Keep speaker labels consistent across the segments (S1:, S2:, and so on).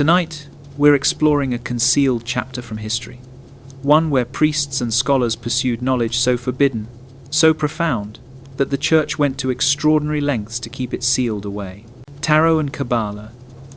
S1: Tonight, we're exploring a concealed chapter from history, one where priests and scholars pursued knowledge so forbidden, so profound, that the Church went to extraordinary lengths to keep it sealed away. Tarot and Kabbalah,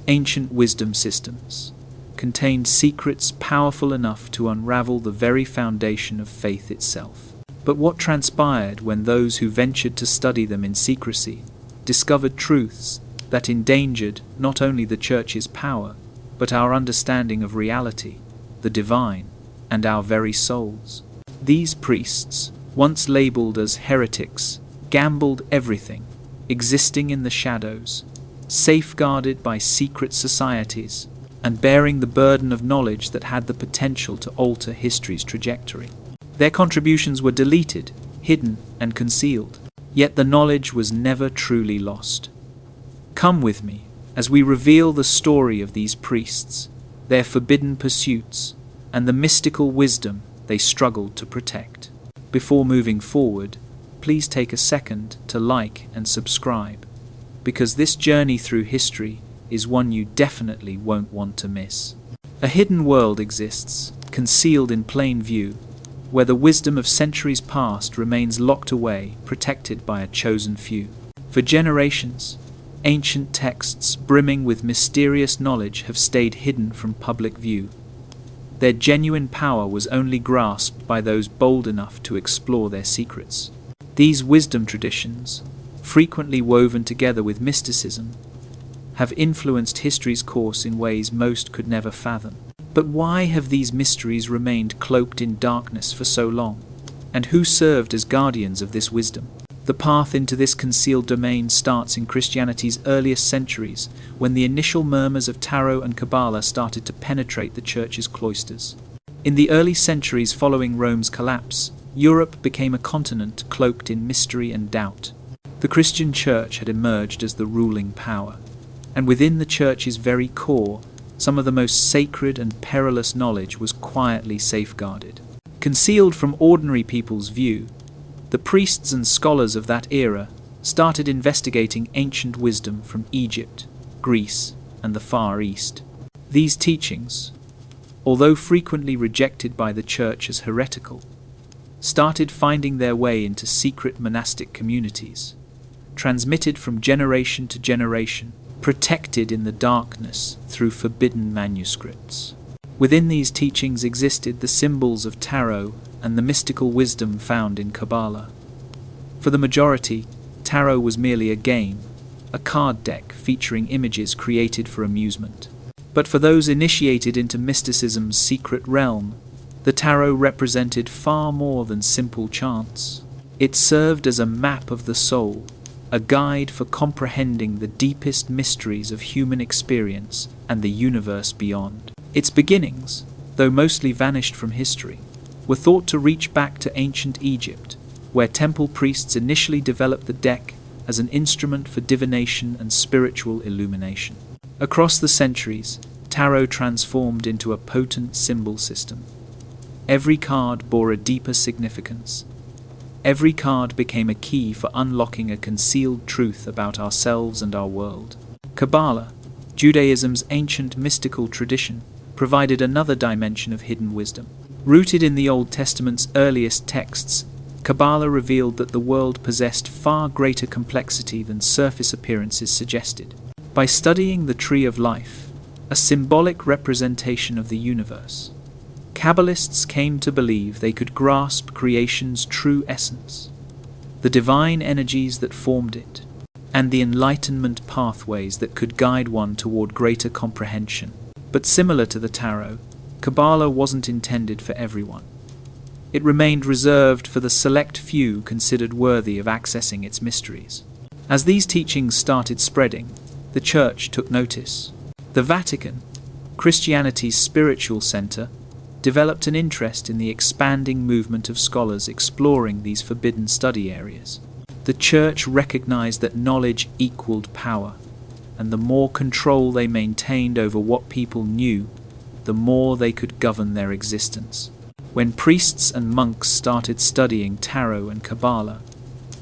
S1: ancient wisdom systems, contained secrets powerful enough to unravel the very foundation of faith itself. But what transpired when those who ventured to study them in secrecy discovered truths that endangered not only the Church's power, but our understanding of reality, the divine, and our very souls? These priests, once labeled as heretics, gambled everything, existing in the shadows, safeguarded by secret societies, and bearing the burden of knowledge that had the potential to alter history's trajectory. Their contributions were deleted, hidden, and concealed, yet the knowledge was never truly lost. Come with me as we reveal the story of these priests, their forbidden pursuits, and the mystical wisdom they struggled to protect. Before moving forward, please take a second to like and subscribe, because this journey through history is one you definitely won't want to miss. A hidden world exists, concealed in plain view, where the wisdom of centuries past remains locked away, protected by a chosen few. For generations, ancient texts brimming with mysterious knowledge have stayed hidden from public view. Their genuine power was only grasped by those bold enough to explore their secrets. These wisdom traditions, frequently woven together with mysticism, have influenced history's course in ways most could never fathom. But why have these mysteries remained cloaked in darkness for so long? And who served as guardians of this wisdom? The path into this concealed domain starts in Christianity's earliest centuries, when the initial murmurs of Tarot and Kabbalah started to penetrate the Church's cloisters. In the early centuries following Rome's collapse, Europe became a continent cloaked in mystery and doubt. The Christian Church had emerged as the ruling power, and within the Church's very core, some of the most sacred and perilous knowledge was quietly safeguarded. Concealed from ordinary people's view, the priests and scholars of that era started investigating ancient wisdom from Egypt, Greece, and the Far East. These teachings, although frequently rejected by the Church as heretical, started finding their way into secret monastic communities, transmitted from generation to generation, protected in the darkness through forbidden manuscripts. Within these teachings existed the symbols of Tarot and the mystical wisdom found in Kabbalah. For the majority, Tarot was merely a game, a card deck featuring images created for amusement. But for those initiated into mysticism's secret realm, the Tarot represented far more than simple chants. It served as a map of the soul, a guide for comprehending the deepest mysteries of human experience and the universe beyond. Its beginnings, though mostly vanished from history, were thought to reach back to ancient Egypt, where temple priests initially developed the deck as an instrument for divination and spiritual illumination. Across the centuries, Tarot transformed into a potent symbol system. Every card bore a deeper significance. Every card became a key for unlocking a concealed truth about ourselves and our world. Kabbalah, Judaism's ancient mystical tradition, provided another dimension of hidden wisdom. Rooted in the Old Testament's earliest texts, Kabbalah revealed that the world possessed far greater complexity than surface appearances suggested. By studying the Tree of Life, a symbolic representation of the universe, Kabbalists came to believe they could grasp creation's true essence, the divine energies that formed it, and the enlightenment pathways that could guide one toward greater comprehension. But similar to the Tarot, Kabbalah wasn't intended for everyone. It remained reserved for the select few considered worthy of accessing its mysteries. As these teachings started spreading, the Church took notice. The Vatican, Christianity's spiritual center, developed an interest in the expanding movement of scholars exploring these forbidden study areas. The Church recognized that knowledge equaled power, and the more control they maintained over what people knew, the more they could govern their existence. When priests and monks started studying Tarot and Kabbalah,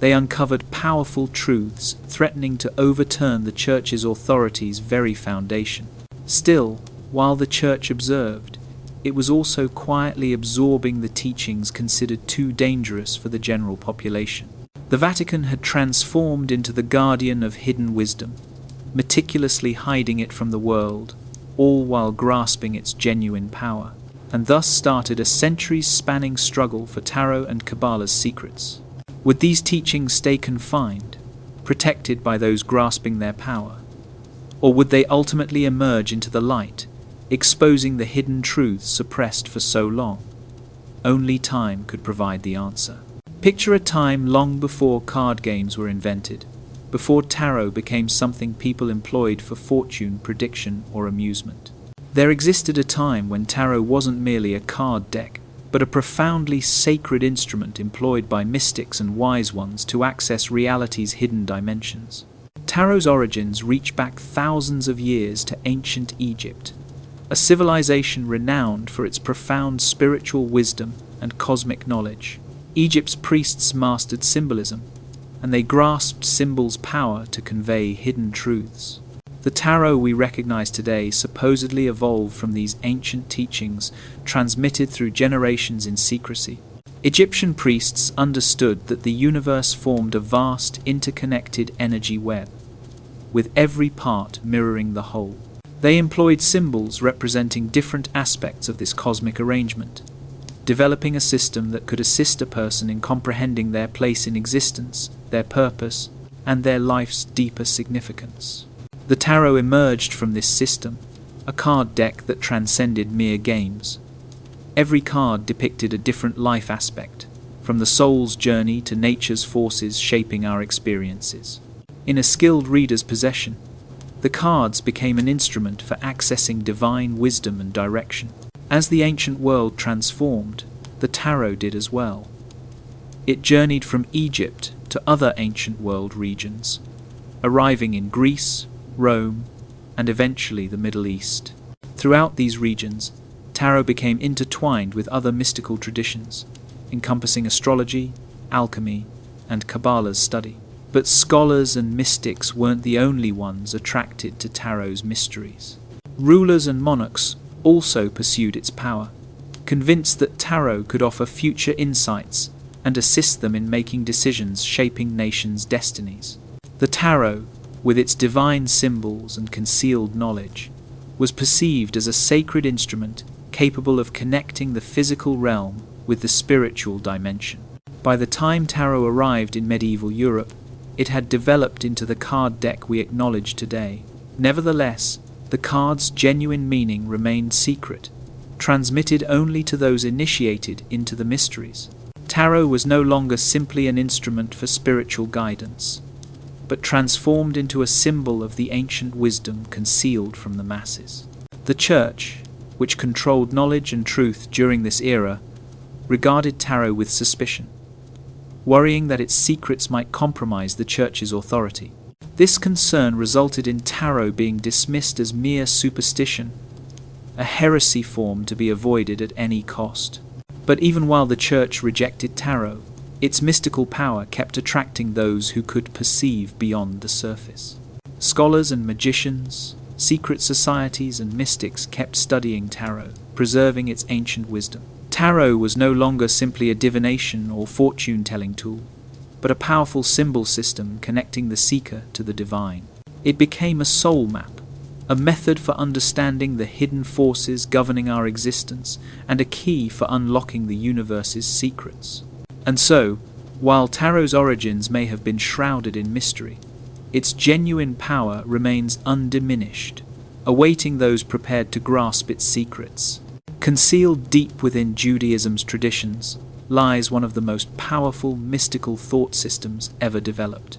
S1: they uncovered powerful truths threatening to overturn the Church's authority's very foundation. Still, while the Church observed, it was also quietly absorbing the teachings considered too dangerous for the general population. The Vatican had transformed into the guardian of hidden wisdom, meticulously hiding it from the world, all while grasping its genuine power, and thus started a centuries-spanning struggle for Tarot and Kabbalah's secrets. Would these teachings stay confined, protected by those grasping their power? Or would they ultimately emerge into the light, exposing the hidden truths suppressed for so long? Only time could provide the answer. Picture a time long before card games were invented, before tarot became something people employed for fortune prediction or amusement. There existed a time when tarot wasn't merely a card deck, but a profoundly sacred instrument employed by mystics and wise ones to access reality's hidden dimensions. Tarot's origins reach back thousands of years to ancient Egypt, a civilization renowned for its profound spiritual wisdom and cosmic knowledge. Egypt's priests mastered symbolism, and they grasped symbols' power to convey hidden truths. The tarot we recognize today supposedly evolved from these ancient teachings transmitted through generations in secrecy. Egyptian priests understood that the universe formed a vast, interconnected energy web, with every part mirroring the whole. They employed symbols representing different aspects of this cosmic arrangement, developing a system that could assist a person in comprehending their place in existence, their purpose, and their life's deeper significance. The tarot emerged from this system, a card deck that transcended mere games. Every card depicted a different life aspect, from the soul's journey to nature's forces shaping our experiences. In a skilled reader's possession, the cards became an instrument for accessing divine wisdom and direction. As the ancient world transformed, the tarot did as well. It journeyed from Egypt to other ancient world regions, arriving in Greece, Rome, and eventually the Middle East. Throughout these regions, tarot became intertwined with other mystical traditions, encompassing astrology, alchemy, and Kabbalah's study. But scholars and mystics weren't the only ones attracted to tarot's mysteries. Rulers and monarchs also pursued its power, convinced that tarot could offer future insights and assist them in making decisions shaping nations' destinies. The tarot, with its divine symbols and concealed knowledge, was perceived as a sacred instrument capable of connecting the physical realm with the spiritual dimension. By the time tarot arrived in medieval Europe, it had developed into the card deck we acknowledge today. Nevertheless, the card's genuine meaning remained secret, transmitted only to those initiated into the mysteries. Tarot was no longer simply an instrument for spiritual guidance, but transformed into a symbol of the ancient wisdom concealed from the masses. The Church, which controlled knowledge and truth during this era, regarded tarot with suspicion, worrying that its secrets might compromise the Church's authority. This concern resulted in tarot being dismissed as mere superstition, a heresy form to be avoided at any cost. But even while the Church rejected tarot, its mystical power kept attracting those who could perceive beyond the surface. Scholars and magicians, secret societies and mystics kept studying tarot, preserving its ancient wisdom. Tarot was no longer simply a divination or fortune-telling tool, but a powerful symbol system connecting the seeker to the divine. It became a soul map, a method for understanding the hidden forces governing our existence, and a key for unlocking the universe's secrets. And so, while tarot's origins may have been shrouded in mystery, its genuine power remains undiminished, awaiting those prepared to grasp its secrets. Concealed deep within Judaism's traditions lies one of the most powerful mystical thought systems ever developed.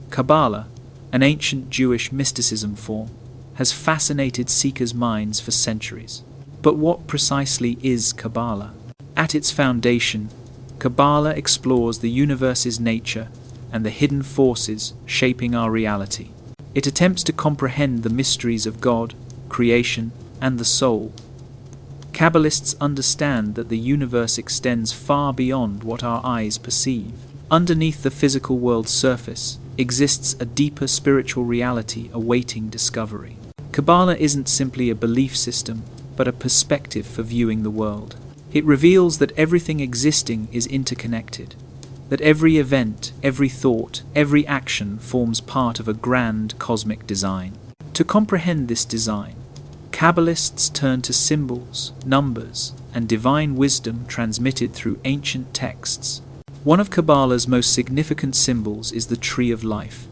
S1: Kabbalah, an ancient Jewish mysticism form, has fascinated seekers' minds for centuries. But what precisely is Kabbalah? At its foundation, Kabbalah explores the universe's nature and the hidden forces shaping our reality. It attempts to comprehend the mysteries of God, creation, and the soul. Kabbalists understand that the universe extends far beyond what our eyes perceive. Underneath the physical world's surface exists a deeper spiritual reality awaiting discovery. Kabbalah isn't simply a belief system, but a perspective for viewing the world. It reveals that everything existing is interconnected, that every event, every thought, every action forms part of a grand cosmic design. To comprehend this design, Kabbalists turn to symbols, numbers, and divine wisdom transmitted through ancient texts. One of Kabbalah's most significant symbols is the Tree of Life,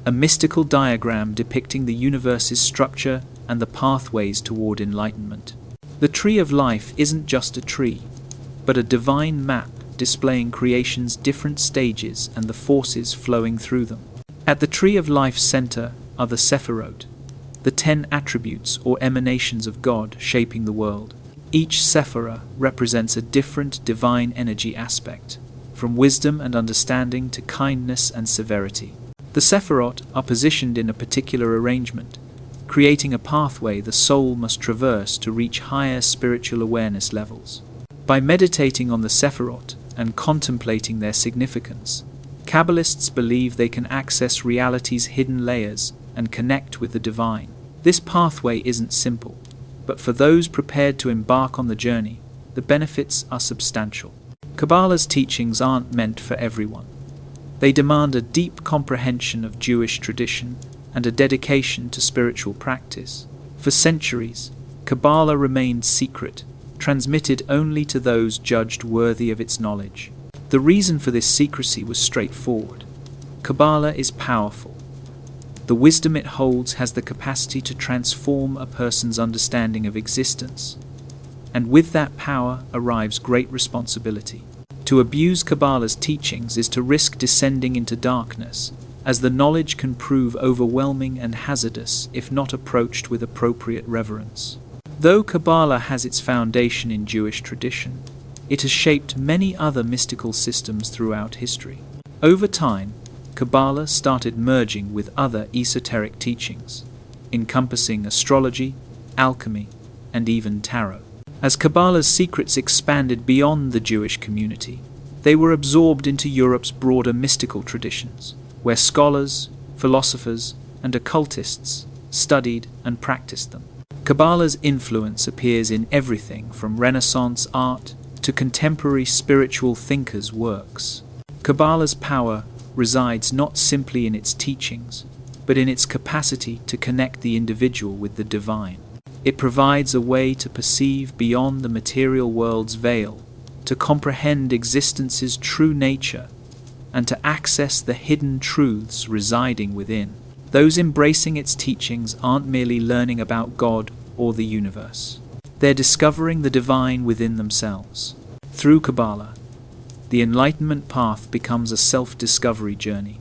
S1: a mystical diagram depicting the universe's structure and the pathways toward enlightenment. The Tree of Life isn't just a tree, but a divine map displaying creation's different stages and the forces flowing through them. At the Tree of Life's center are the Sephirot, the 10 attributes or emanations of God shaping the world. Each Sephirah represents a different divine energy aspect, from wisdom and understanding to kindness and severity. The Sephirot are positioned in a particular arrangement, creating a pathway the soul must traverse to reach higher spiritual awareness levels. By meditating on the Sephirot and contemplating their significance, Kabbalists believe they can access reality's hidden layers and connect with the divine. This pathway isn't simple, but for those prepared to embark on the journey, the benefits are substantial. Kabbalah's teachings aren't meant for everyone. They demand a deep comprehension of Jewish tradition and a dedication to spiritual practice. For centuries, Kabbalah remained secret, transmitted only to those judged worthy of its knowledge. The reason for this secrecy was straightforward. Kabbalah is powerful. The wisdom it holds has the capacity to transform a person's understanding of existence. And with that power arrives great responsibility. To abuse Kabbalah's teachings is to risk descending into darkness, as the knowledge can prove overwhelming and hazardous if not approached with appropriate reverence. Though Kabbalah has its foundation in Jewish tradition, it has shaped many other mystical systems throughout history. Over time, Kabbalah started merging with other esoteric teachings, encompassing astrology, alchemy, and even tarot. As Kabbalah's secrets expanded beyond the Jewish community, they were absorbed into Europe's broader mystical traditions, where scholars, philosophers, and occultists studied and practiced them. Kabbalah's influence appears in everything from Renaissance art to contemporary spiritual thinkers' works. Kabbalah's power resides not simply in its teachings, but in its capacity to connect the individual with the divine. It provides a way to perceive beyond the material world's veil, to comprehend existence's true nature, and to access the hidden truths residing within. Those embracing its teachings aren't merely learning about God or the universe. They're discovering the divine within themselves. Through Kabbalah, the enlightenment path becomes a self-discovery journey,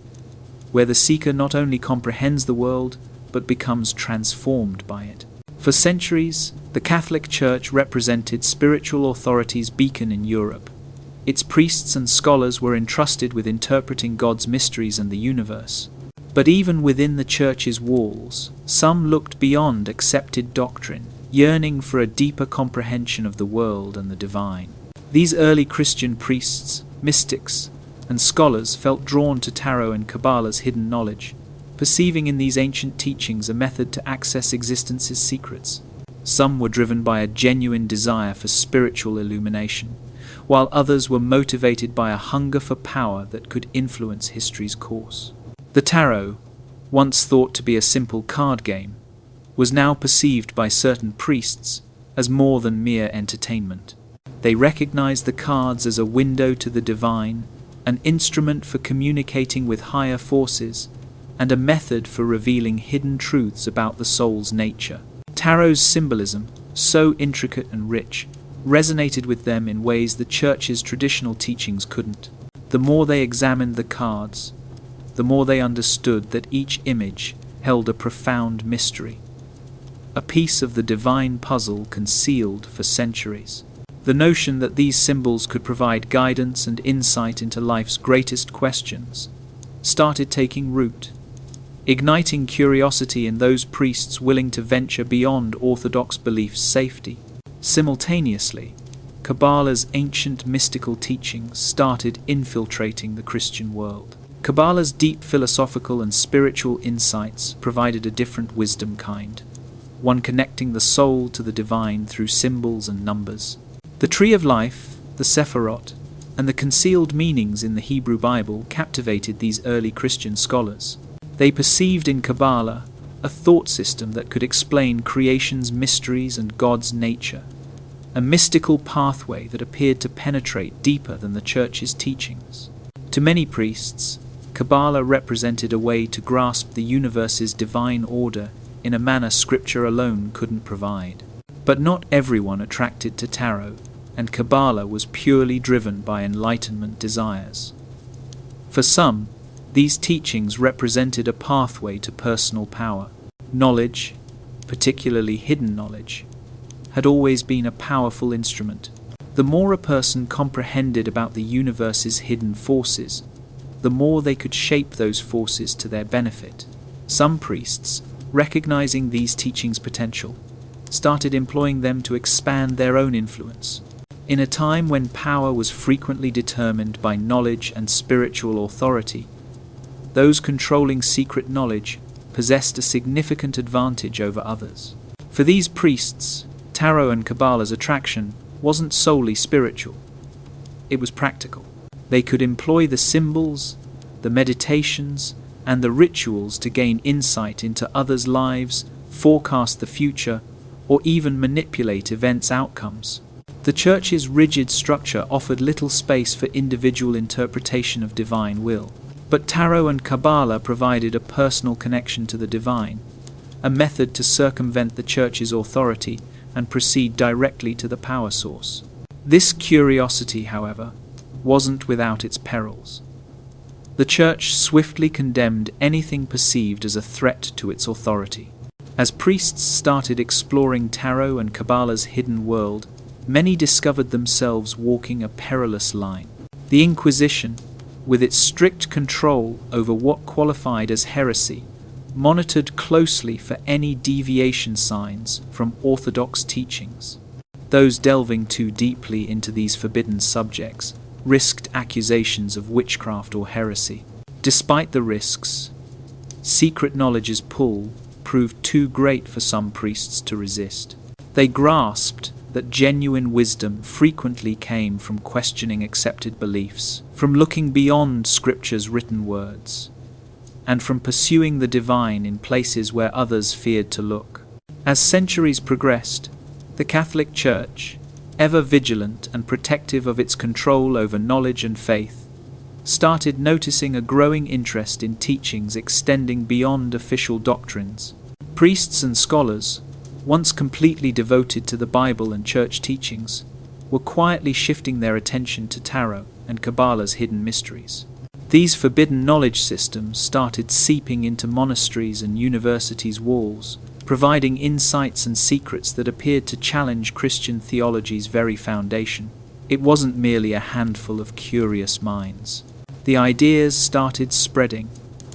S1: where the seeker not only comprehends the world, but becomes transformed by it. For centuries, the Catholic Church represented spiritual authority's beacon in Europe. Its priests and scholars were entrusted with interpreting God's mysteries and the universe. But even within the Church's walls, some looked beyond accepted doctrine, yearning for a deeper comprehension of the world and the divine. These early Christian priests, mystics, and scholars felt drawn to tarot and Kabbalah's hidden knowledge, perceiving in these ancient teachings a method to access existence's secrets. Some were driven by a genuine desire for spiritual illumination, while others were motivated by a hunger for power that could influence history's course. The tarot, once thought to be a simple card game, was now perceived by certain priests as more than mere entertainment. They recognized the cards as a window to the divine, an instrument for communicating with higher forces, and a method for revealing hidden truths about the soul's nature. Tarot's symbolism, so intricate and rich, resonated with them in ways the Church's traditional teachings couldn't. The more they examined the cards, the more they understood that each image held a profound mystery, a piece of the divine puzzle concealed for centuries. The notion that these symbols could provide guidance and insight into life's greatest questions started taking root, igniting curiosity in those priests willing to venture beyond orthodox belief's safety. Simultaneously, Kabbalah's ancient mystical teachings started infiltrating the Christian world. Kabbalah's deep philosophical and spiritual insights provided a different wisdom kind, one connecting the soul to the divine through symbols and numbers. The Tree of Life, the Sephirot, and the concealed meanings in the Hebrew Bible captivated these early Christian scholars. They perceived in Kabbalah a thought system that could explain creation's mysteries and God's nature, a mystical pathway that appeared to penetrate deeper than the Church's teachings. To many priests, Kabbalah represented a way to grasp the universe's divine order in a manner Scripture alone couldn't provide. But not everyone attracted to tarot, and Kabbalah was purely driven by Enlightenment desires. For some, these teachings represented a pathway to personal power. Knowledge, particularly hidden knowledge, had always been a powerful instrument. The more a person comprehended about the universe's hidden forces, the more they could shape those forces to their benefit. Some priests, recognizing these teachings' potential, started employing them to expand their own influence. In a time when power was frequently determined by knowledge and spiritual authority, those controlling secret knowledge possessed a significant advantage over others. For these priests, tarot and Kabbalah's attraction wasn't solely spiritual. It was practical. They could employ the symbols, the meditations, and the rituals to gain insight into others' lives, forecast the future, or even manipulate events' outcomes. The Church's rigid structure offered little space for individual interpretation of divine will. But tarot and Kabbalah provided a personal connection to the divine, a method to circumvent the Church's authority and proceed directly to the power source. This curiosity, however, wasn't without its perils. The Church swiftly condemned anything perceived as a threat to its authority. As priests started exploring tarot and Kabbalah's hidden world, many discovered themselves walking a perilous line. The Inquisition, with its strict control over what qualified as heresy, monitored closely for any deviation signs from orthodox teachings. Those delving too deeply into these forbidden subjects risked accusations of witchcraft or heresy. Despite the risks, secret knowledge's pull proved too great for some priests to resist. They grasped that genuine wisdom frequently came from questioning accepted beliefs, from looking beyond Scripture's written words, and from pursuing the divine in places where others feared to look. As centuries progressed, the Catholic Church, ever vigilant and protective of its control over knowledge and faith, started noticing a growing interest in teachings extending beyond official doctrines. Priests and scholars, once completely devoted to the Bible and Church teachings, were quietly shifting their attention to tarot and Kabbalah's hidden mysteries. These forbidden knowledge systems started seeping into monasteries and universities' walls, providing insights and secrets that appeared to challenge Christian theology's very foundation. It wasn't merely a handful of curious minds. The ideas started spreading,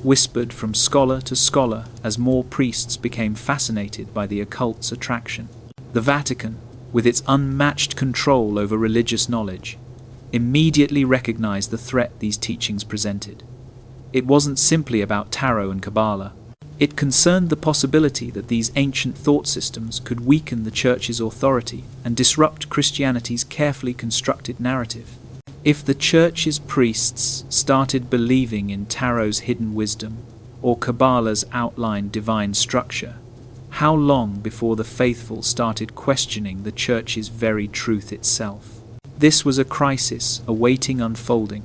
S1: whispered from scholar to scholar as more priests became fascinated by the occult's attraction. The Vatican, with its unmatched control over religious knowledge, immediately recognized the threat these teachings presented. It wasn't simply about tarot and Kabbalah. It concerned the possibility that these ancient thought systems could weaken the Church's authority and disrupt Christianity's carefully constructed narrative. If the Church's priests started believing in tarot's hidden wisdom or Kabbalah's outlined divine structure, how long before the faithful started questioning the Church's very truth itself? This was a crisis awaiting unfolding,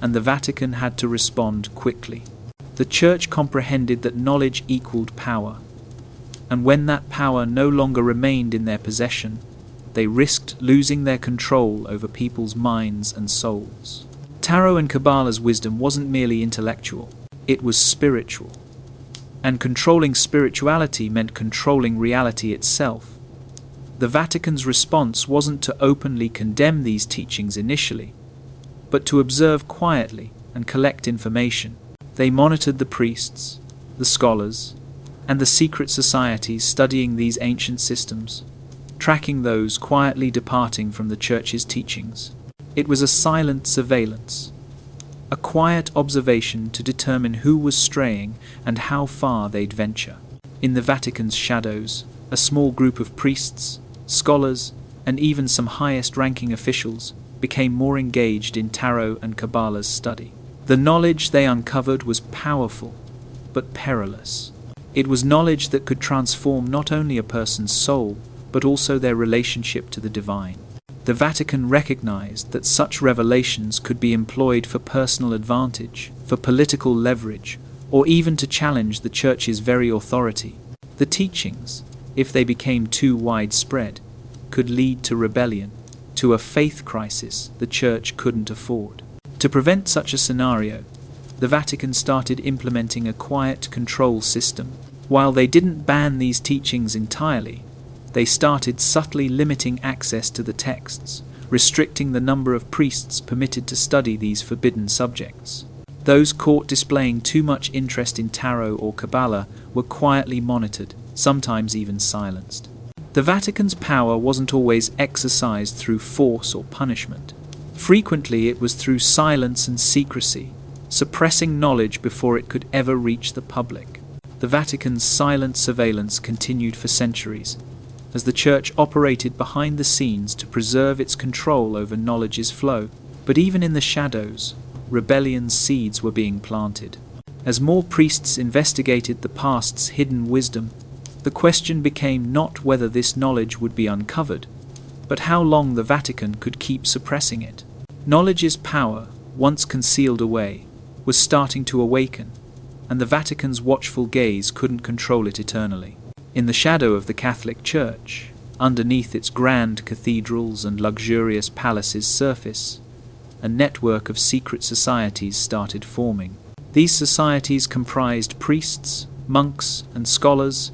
S1: and the Vatican had to respond quickly. The Church comprehended that knowledge equaled power, and when that power no longer remained in their possession, they risked losing their control over people's minds and souls. Tarot and Kabbalah's wisdom wasn't merely intellectual, it was spiritual. And controlling spirituality meant controlling reality itself. The Vatican's response wasn't to openly condemn these teachings initially, but to observe quietly and collect information. They monitored the priests, the scholars, and the secret societies studying these ancient systems, tracking those quietly departing from the Church's teachings. It was a silent surveillance, a quiet observation to determine who was straying and how far they'd venture. In the Vatican's shadows, a small group of priests, scholars, and even some highest-ranking officials became more engaged in tarot and Kabbalah's study. The knowledge they uncovered was powerful, but perilous. It was knowledge that could transform not only a person's soul, but also their relationship to the divine. The Vatican recognized that such revelations could be employed for personal advantage, for political leverage, or even to challenge the Church's very authority. The teachings, if they became too widespread, could lead to rebellion, to a faith crisis the Church couldn't afford. To prevent such a scenario, the Vatican started implementing a quiet control system. While they didn't ban these teachings entirely, they started subtly limiting access to the texts, restricting the number of priests permitted to study these forbidden subjects. Those caught displaying too much interest in tarot or Kabbalah were quietly monitored, sometimes even silenced. The Vatican's power wasn't always exercised through force or punishment. Frequently it was through silence and secrecy, suppressing knowledge before it could ever reach the public. The Vatican's silent surveillance continued for centuries, as the Church operated behind the scenes to preserve its control over knowledge's flow. But even in the shadows, rebellion's seeds were being planted. As more priests investigated the past's hidden wisdom, the question became not whether this knowledge would be uncovered, but how long the Vatican could keep suppressing it. Knowledge's power, once concealed away, was starting to awaken, and the Vatican's watchful gaze couldn't control it eternally. In the shadow of the Catholic Church, underneath its grand cathedrals and luxurious palaces' surface, a network of secret societies started forming. These societies comprised priests, monks, and scholars,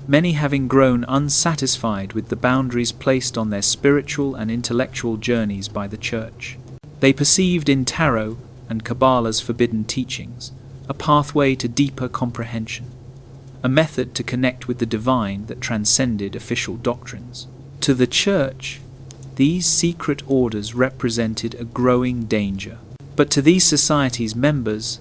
S1: many having grown unsatisfied with the boundaries placed on their spiritual and intellectual journeys by the Church. They perceived in tarot and Kabbalah's forbidden teachings a pathway to deeper comprehension, a method to connect with the divine that transcended official doctrines. To the Church, these secret orders represented a growing danger. But to these societies' members,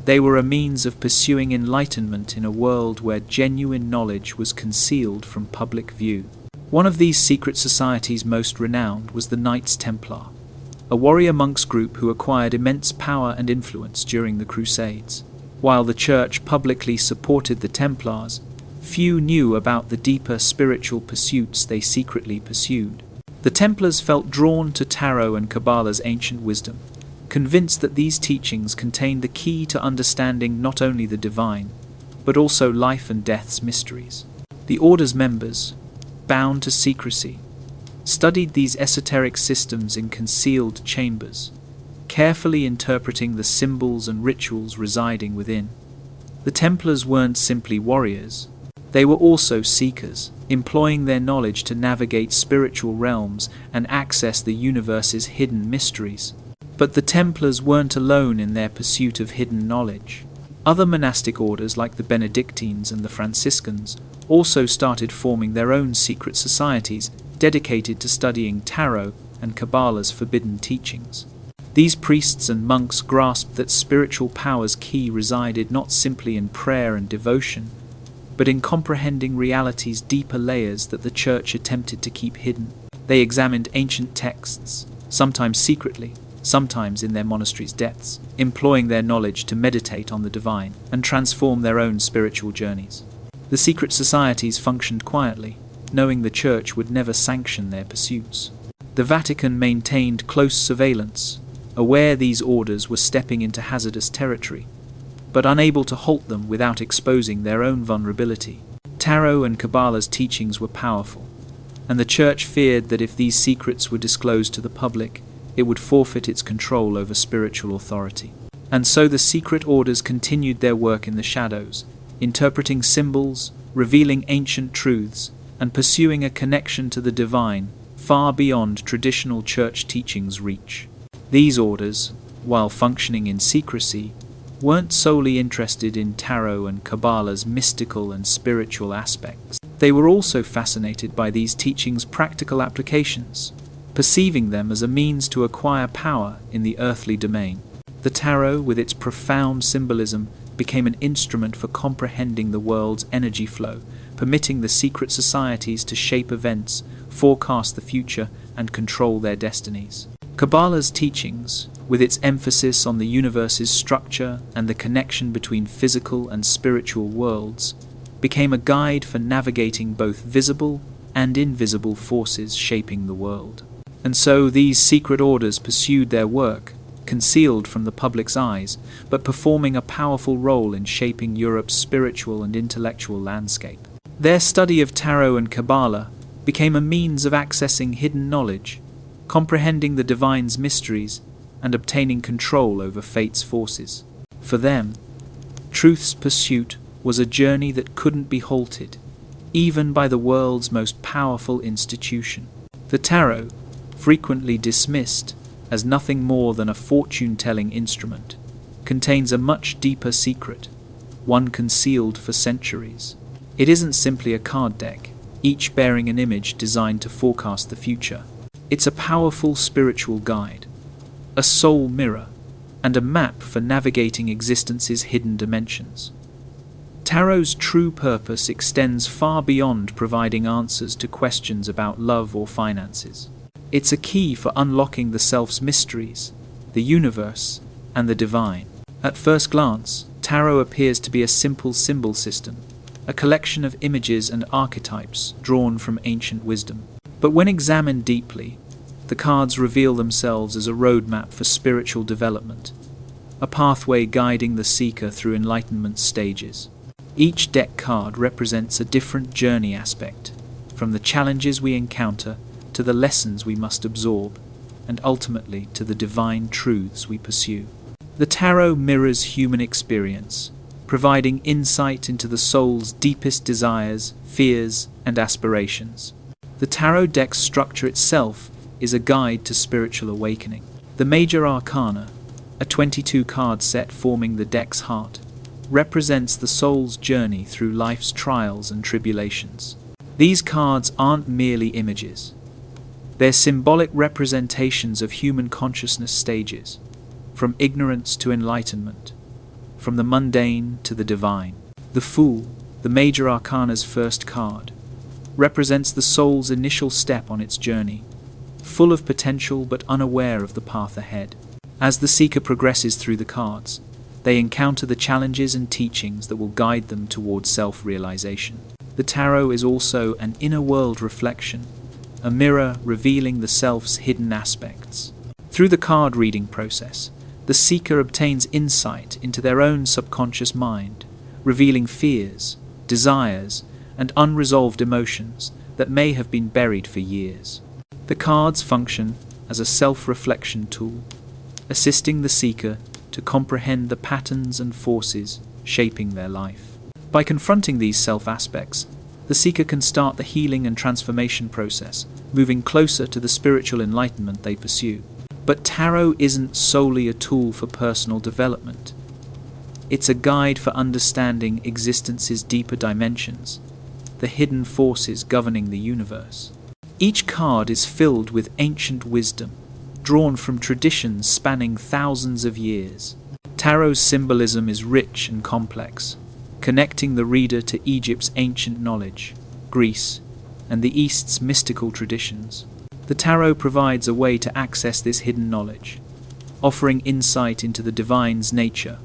S1: they were a means of pursuing enlightenment in a world where genuine knowledge was concealed from public view. One of these secret societies most renowned was the Knights Templar, a warrior monks group who acquired immense power and influence during the Crusades. While the Church publicly supported the Templars, few knew about the deeper spiritual pursuits they secretly pursued. The Templars felt drawn to tarot and Kabbalah's ancient wisdom, convinced that these teachings contained the key to understanding not only the divine, but also life and death's mysteries. The order's members, bound to secrecy, studied these esoteric systems in concealed chambers, carefully interpreting the symbols and rituals residing within. The Templars weren't simply warriors, they were also seekers, employing their knowledge to navigate spiritual realms and access the universe's hidden mysteries. But the Templars weren't alone in their pursuit of hidden knowledge. Other monastic orders like the Benedictines and the Franciscans also started forming their own secret societies dedicated to studying tarot and Kabbalah's forbidden teachings. These priests and monks grasped that spiritual power's key resided not simply in prayer and devotion, but in comprehending reality's deeper layers that the Church attempted to keep hidden. They examined ancient texts, sometimes secretly, sometimes in their monastery's depths, employing their knowledge to meditate on the divine and transform their own spiritual journeys. The secret societies functioned quietly, knowing the Church would never sanction their pursuits. The Vatican maintained close surveillance, aware these orders were stepping into hazardous territory, but unable to halt them without exposing their own vulnerability. Tarot and Kabbalah's teachings were powerful, and the Church feared that if these secrets were disclosed to the public, it would forfeit its control over spiritual authority. And so the secret orders continued their work in the shadows, interpreting symbols, revealing ancient truths, and pursuing a connection to the divine far beyond traditional Church teachings' reach. These orders, while functioning in secrecy, weren't solely interested in tarot and Kabbalah's mystical and spiritual aspects. They were also fascinated by these teachings' practical applications, perceiving them as a means to acquire power in the earthly domain. The tarot, with its profound symbolism, became an instrument for comprehending the world's energy flow, permitting the secret societies to shape events, forecast the future, and control their destinies. Kabbalah's teachings, with its emphasis on the universe's structure and the connection between physical and spiritual worlds, became a guide for navigating both visible and invisible forces shaping the world. And so these secret orders pursued their work, concealed from the public's eyes, but performing a powerful role in shaping Europe's spiritual and intellectual landscape. Their study of tarot and Kabbalah became a means of accessing hidden knowledge, comprehending the divine's mysteries, and obtaining control over fate's forces. For them, truth's pursuit was a journey that couldn't be halted, even by the world's most powerful institution. The tarot, frequently dismissed as nothing more than a fortune-telling instrument, contains a much deeper secret, one concealed for centuries. It isn't simply a card deck, each bearing an image designed to forecast the future. It's a powerful spiritual guide, a soul mirror, and a map for navigating existence's hidden dimensions. Tarot's true purpose extends far beyond providing answers to questions about love or finances. It's a key for unlocking the self's mysteries, the universe, and the divine. At first glance, tarot appears to be a simple symbol system, a collection of images and archetypes drawn from ancient wisdom. But when examined deeply, the cards reveal themselves as a roadmap for spiritual development, a pathway guiding the seeker through enlightenment stages. Each deck card represents a different journey aspect, from the challenges we encounter to the lessons we must absorb, and ultimately to the divine truths we pursue. The tarot mirrors human experience, providing insight into the soul's deepest desires, fears, and aspirations. The tarot deck's structure itself is a guide to spiritual awakening. The major arcana, a 22-card set forming the deck's heart, represents the soul's journey through life's trials and tribulations. These cards aren't merely images. They're symbolic representations of human consciousness stages, from ignorance to enlightenment, from the mundane to the divine. The Fool, the major arcana's first card, represents the soul's initial step on its journey, full of potential but unaware of the path ahead. As the seeker progresses through the cards, they encounter the challenges and teachings that will guide them towards self-realization. The tarot is also an inner world reflection, a mirror revealing the self's hidden aspects. Through the card reading process, the seeker obtains insight into their own subconscious mind, revealing fears, desires, and unresolved emotions that may have been buried for years. The cards function as a self-reflection tool, assisting the seeker to comprehend the patterns and forces shaping their life. By confronting these self-aspects, the seeker can start the healing and transformation process, moving closer to the spiritual enlightenment they pursue. But tarot isn't solely a tool for personal development. It's a guide for understanding existence's deeper dimensions, the hidden forces governing the universe. Each card is filled with ancient wisdom, drawn from traditions spanning thousands of years. Tarot's symbolism is rich and complex, connecting the reader to Egypt's ancient knowledge, Greece, and the East's mystical traditions. The tarot provides a way to access this hidden knowledge, offering insight into the divine's nature,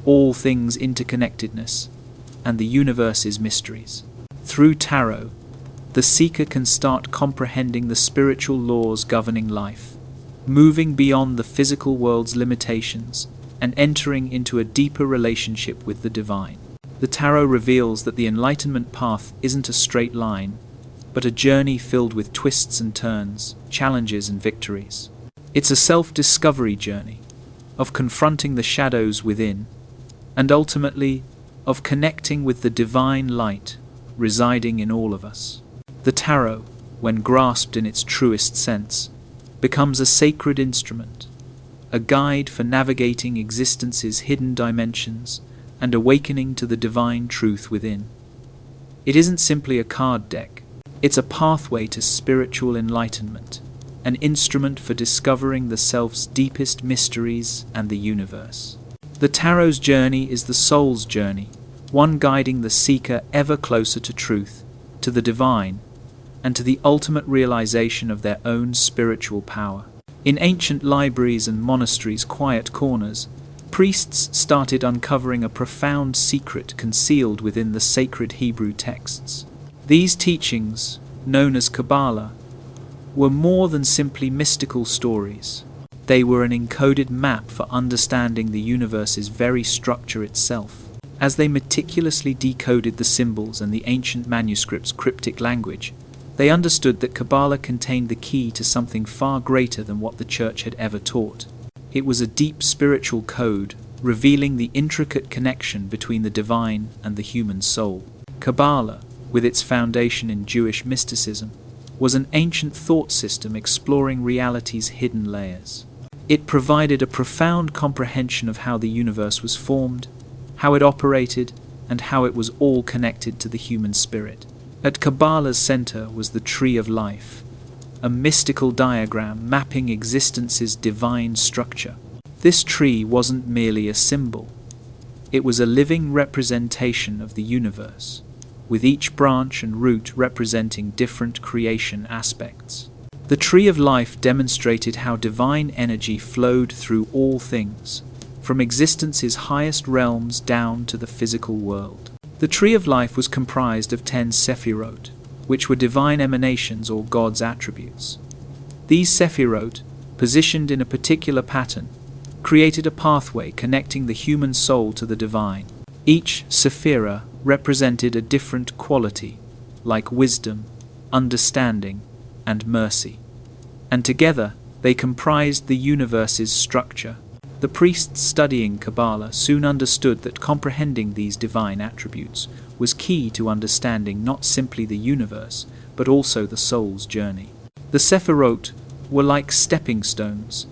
S1: all things' interconnectedness, and the universe's mysteries. Through tarot, the seeker can start comprehending the spiritual laws governing life, moving beyond the physical world's limitations and entering into a deeper relationship with the divine. The tarot reveals that the enlightenment path isn't a straight line, but a journey filled with twists and turns, challenges and victories. It's a self-discovery journey, of confronting the shadows within, and ultimately of connecting with the divine light residing in all of us. The tarot, when grasped in its truest sense, becomes a sacred instrument, a guide for navigating existence's hidden dimensions and awakening to the divine truth within. It isn't simply a card deck, it's a pathway to spiritual enlightenment, an instrument for discovering the self's deepest mysteries and the universe. The tarot's journey is the soul's journey, one guiding the seeker ever closer to truth, to the divine, and to the ultimate realization of their own spiritual power. In ancient libraries and monasteries' quiet corners, priests started uncovering a profound secret concealed within the sacred Hebrew texts. These teachings, known as Kabbalah, were more than simply mystical stories. They were an encoded map for understanding the universe's very structure itself. As they meticulously decoded the symbols and the ancient manuscripts' cryptic language, they understood that Kabbalah contained the key to something far greater than what the Church had ever taught. It was a deep spiritual code, revealing the intricate connection between the divine and the human soul. Kabbalah, with its foundation in Jewish mysticism, was an ancient thought system exploring reality's hidden layers. It provided a profound comprehension of how the universe was formed, how it operated, and how it was all connected to the human spirit. At Kabbalah's center was the Tree of Life, a mystical diagram mapping existence's divine structure. This tree wasn't merely a symbol. It was a living representation of the universe, with each branch and root representing different creation aspects. The Tree of Life demonstrated how divine energy flowed through all things, from existence's highest realms down to the physical world. The Tree of Life was comprised of 10 sephirot, which were divine emanations or God's attributes. These sephirot, positioned in a particular pattern, created a pathway connecting the human soul to the divine. Each sephira represented a different quality, like wisdom, understanding, and mercy. And together, they comprised the universe's structure. The priests studying Kabbalah soon understood that comprehending these divine attributes was key to understanding not simply the universe, but also the soul's journey. The sephirot were like stepping stones,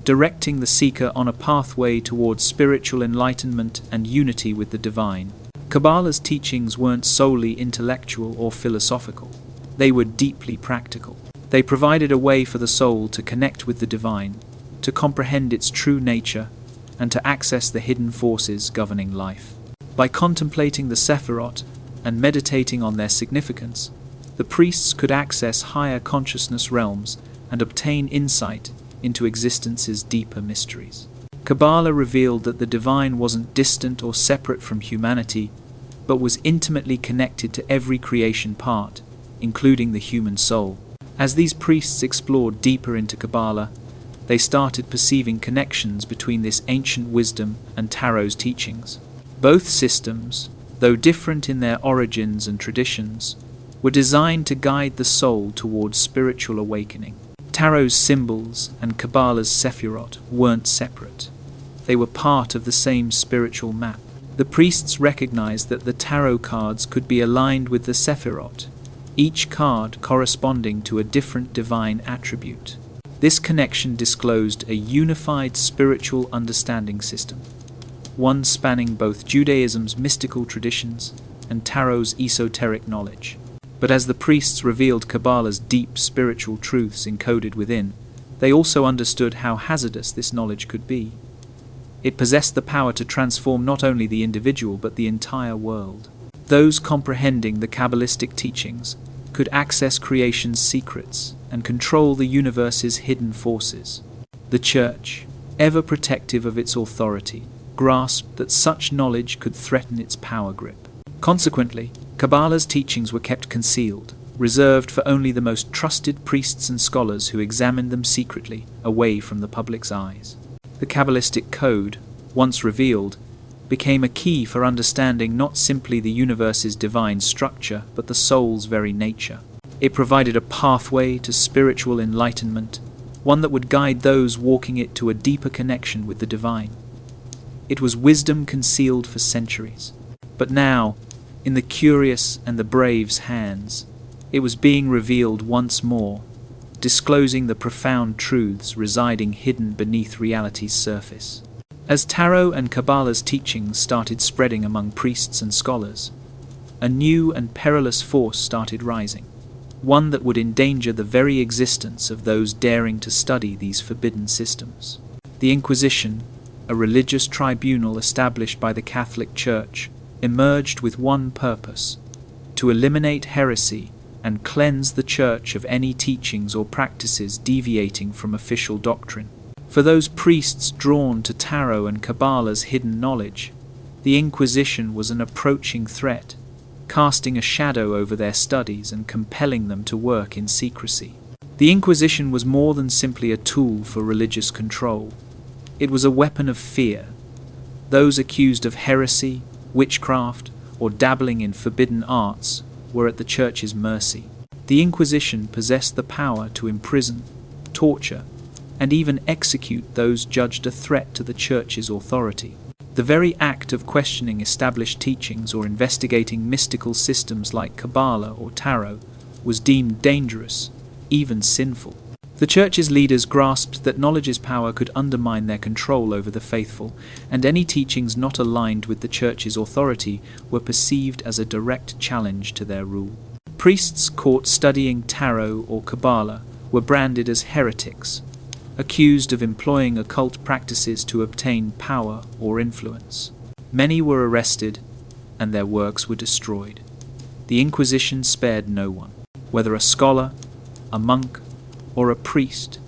S1: directing the seeker on a pathway towards spiritual enlightenment and unity with the divine. Kabbalah's teachings weren't solely intellectual or philosophical. They were deeply practical. They provided a way for the soul to connect with the divine, to comprehend its true nature, and to access the hidden forces governing life. By contemplating the sephirot and meditating on their significance, the priests could access higher consciousness realms and obtain insight into existence's deeper mysteries. Kabbalah revealed that the divine wasn't distant or separate from humanity, but was intimately connected to every creation part, including the human soul. As these priests explored deeper into Kabbalah, they started perceiving connections between this ancient wisdom and Tarot's teachings. Both systems, though different in their origins and traditions, were designed to guide the soul towards spiritual awakening. Tarot's symbols and Kabbalah's sephirot weren't separate. They were part of the same spiritual map. The priests recognized that the tarot cards could be aligned with the sephirot, each card corresponding to a different divine attribute. This connection disclosed a unified spiritual understanding system, one spanning both Judaism's mystical traditions and Tarot's esoteric knowledge. But as the priests revealed Kabbalah's deep spiritual truths encoded within, they also understood how hazardous this knowledge could be. It possessed the power to transform not only the individual but the entire world. Those comprehending the Kabbalistic teachings could access creation's secrets and control the universe's hidden forces. The Church, ever protective of its authority, grasped that such knowledge could threaten its power grip. Consequently, Kabbalah's teachings were kept concealed, reserved for only the most trusted priests and scholars who examined them secretly, away from the public's eyes. The Kabbalistic code, once revealed, became a key for understanding not simply the universe's divine structure, but the soul's very nature. It provided a pathway to spiritual enlightenment, one that would guide those walking it to a deeper connection with the divine. It was wisdom concealed for centuries, but now, in the curious and the brave's hands, it was being revealed once more, disclosing the profound truths residing hidden beneath reality's surface. As Tarot and Kabbalah's teachings started spreading among priests and scholars, a new and perilous force started rising, one that would endanger the very existence of those daring to study these forbidden systems. The Inquisition, a religious tribunal established by the Catholic Church, emerged with one purpose: to eliminate heresy and cleanse the Church of any teachings or practices deviating from official doctrine. For those priests drawn to tarot and Kabbalah's hidden knowledge, the Inquisition was an approaching threat, casting a shadow over their studies and compelling them to work in secrecy. The Inquisition was more than simply a tool for religious control. It was a weapon of fear. Those accused of heresy, witchcraft, or dabbling in forbidden arts were at the Church's mercy. The Inquisition possessed the power to imprison, torture, and even execute those judged a threat to the Church's authority. The very act of questioning established teachings or investigating mystical systems like Kabbalah or tarot was deemed dangerous, even sinful. The Church's leaders grasped that knowledge's power could undermine their control over the faithful, and any teachings not aligned with the Church's authority were perceived as a direct challenge to their rule. Priests caught studying tarot or Kabbalah were branded as heretics, accused of employing occult practices to obtain power or influence. Many were arrested, and their works were destroyed. The Inquisition spared no one, whether a scholar, a monk, or a priest.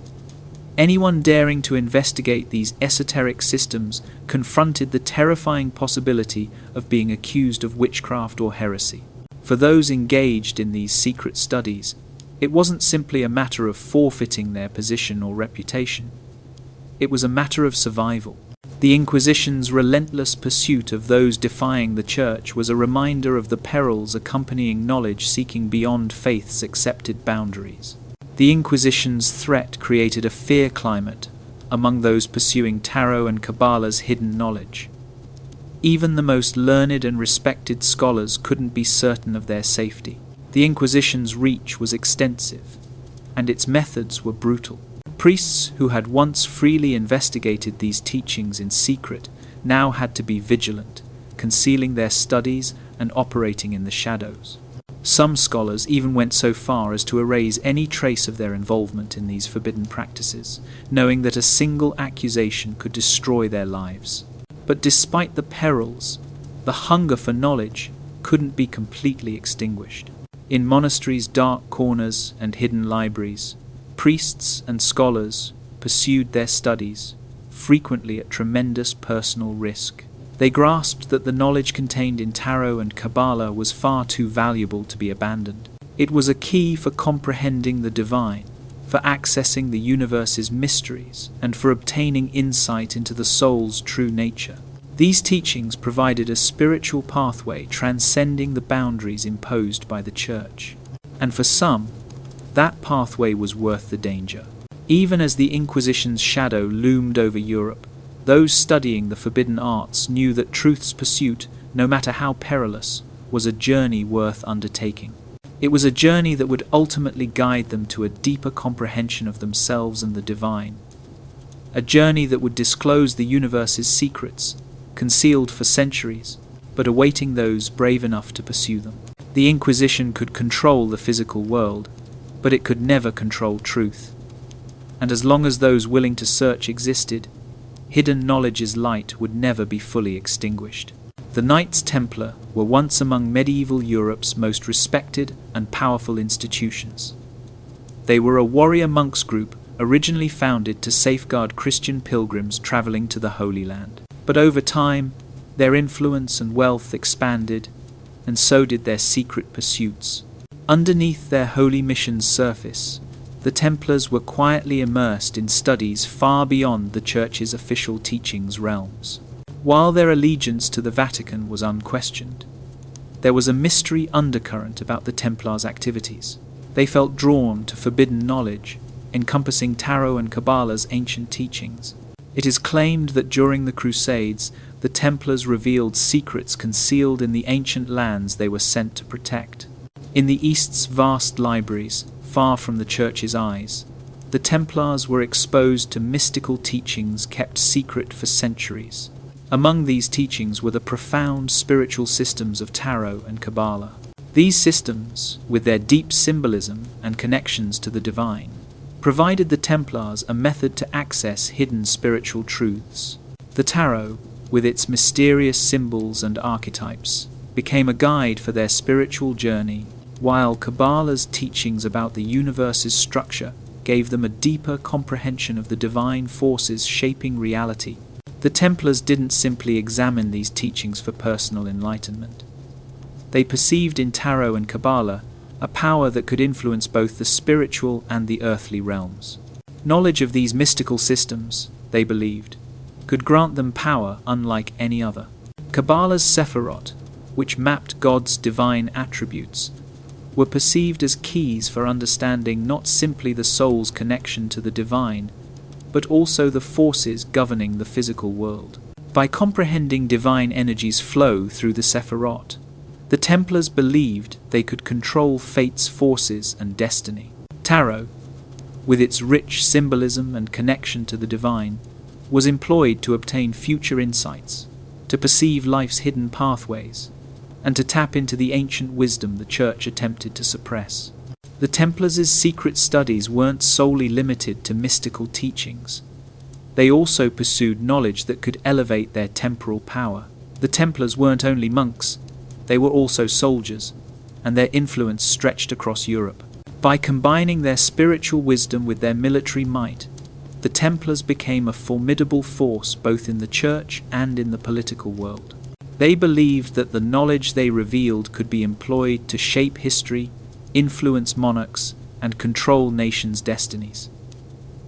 S1: Anyone daring to investigate these esoteric systems confronted the terrifying possibility of being accused of witchcraft or heresy. For those engaged in these secret studies, it wasn't simply a matter of forfeiting their position or reputation. It was a matter of survival. The Inquisition's relentless pursuit of those defying the Church was a reminder of the perils accompanying knowledge seeking beyond faith's accepted boundaries. The Inquisition's threat created a fear climate among those pursuing tarot and Kabbalah's hidden knowledge. Even the most learned and respected scholars couldn't be certain of their safety. The Inquisition's reach was extensive, and its methods were brutal. Priests who had once freely investigated these teachings in secret now had to be vigilant, concealing their studies and operating in the shadows. Some scholars even went so far as to erase any trace of their involvement in these forbidden practices, knowing that a single accusation could destroy their lives. But despite the perils, the hunger for knowledge couldn't be completely extinguished. In monasteries' dark corners and hidden libraries, priests and scholars pursued their studies, frequently at tremendous personal risk. They grasped that the knowledge contained in tarot and Kabbalah was far too valuable to be abandoned. It was a key for comprehending the divine, for accessing the universe's mysteries, and for obtaining insight into the soul's true nature. These teachings provided a spiritual pathway transcending the boundaries imposed by the Church. And for some, that pathway was worth the danger. Even as the Inquisition's shadow loomed over Europe, those studying the forbidden arts knew that truth's pursuit, no matter how perilous, was a journey worth undertaking. It was a journey that would ultimately guide them to a deeper comprehension of themselves and the divine. A journey that would disclose the universe's secrets, concealed for centuries, but awaiting those brave enough to pursue them. The Inquisition could control the physical world, but it could never control truth. And as long as those willing to search existed, hidden knowledge's light would never be fully extinguished. The Knights Templar were once among medieval Europe's most respected and powerful institutions. They were a warrior monks group originally founded to safeguard Christian pilgrims traveling to the Holy Land. But over time, their influence and wealth expanded, and so did their secret pursuits. Underneath their holy mission's surface, the Templars were quietly immersed in studies far beyond the Church's official teachings realms. While their allegiance to the Vatican was unquestioned, there was a mystery undercurrent about the Templars' activities. They felt drawn to forbidden knowledge, encompassing tarot and Kabbalah's ancient teachings. It is claimed that during the Crusades, the Templars revealed secrets concealed in the ancient lands they were sent to protect. In the East's vast libraries, far from the Church's eyes, the Templars were exposed to mystical teachings kept secret for centuries. Among these teachings were the profound spiritual systems of tarot and Kabbalah. These systems, with their deep symbolism and connections to the divine, provided the Templars a method to access hidden spiritual truths. The tarot, with its mysterious symbols and archetypes, became a guide for their spiritual journey, while Kabbalah's teachings about the universe's structure gave them a deeper comprehension of the divine forces shaping reality. The Templars didn't simply examine these teachings for personal enlightenment. They perceived in Tarot and Kabbalah a power that could influence both the spiritual and the earthly realms. Knowledge of these mystical systems, they believed, could grant them power unlike any other. Kabbalah's Sephirot, which mapped God's divine attributes, were perceived as keys for understanding not simply the soul's connection to the divine, but also the forces governing the physical world. By comprehending divine energy's flow through the Sephirot, the Templars believed they could control fate's forces and destiny. Tarot, with its rich symbolism and connection to the divine, was employed to obtain future insights, to perceive life's hidden pathways, and to tap into the ancient wisdom the Church attempted to suppress. The Templars' secret studies weren't solely limited to mystical teachings. They also pursued knowledge that could elevate their temporal power. The Templars weren't only monks, they were also soldiers, and their influence stretched across Europe. By combining their spiritual wisdom with their military might, the Templars became a formidable force both in the Church and in the political world. They believed that the knowledge they revealed could be employed to shape history, influence monarchs, and control nations' destinies.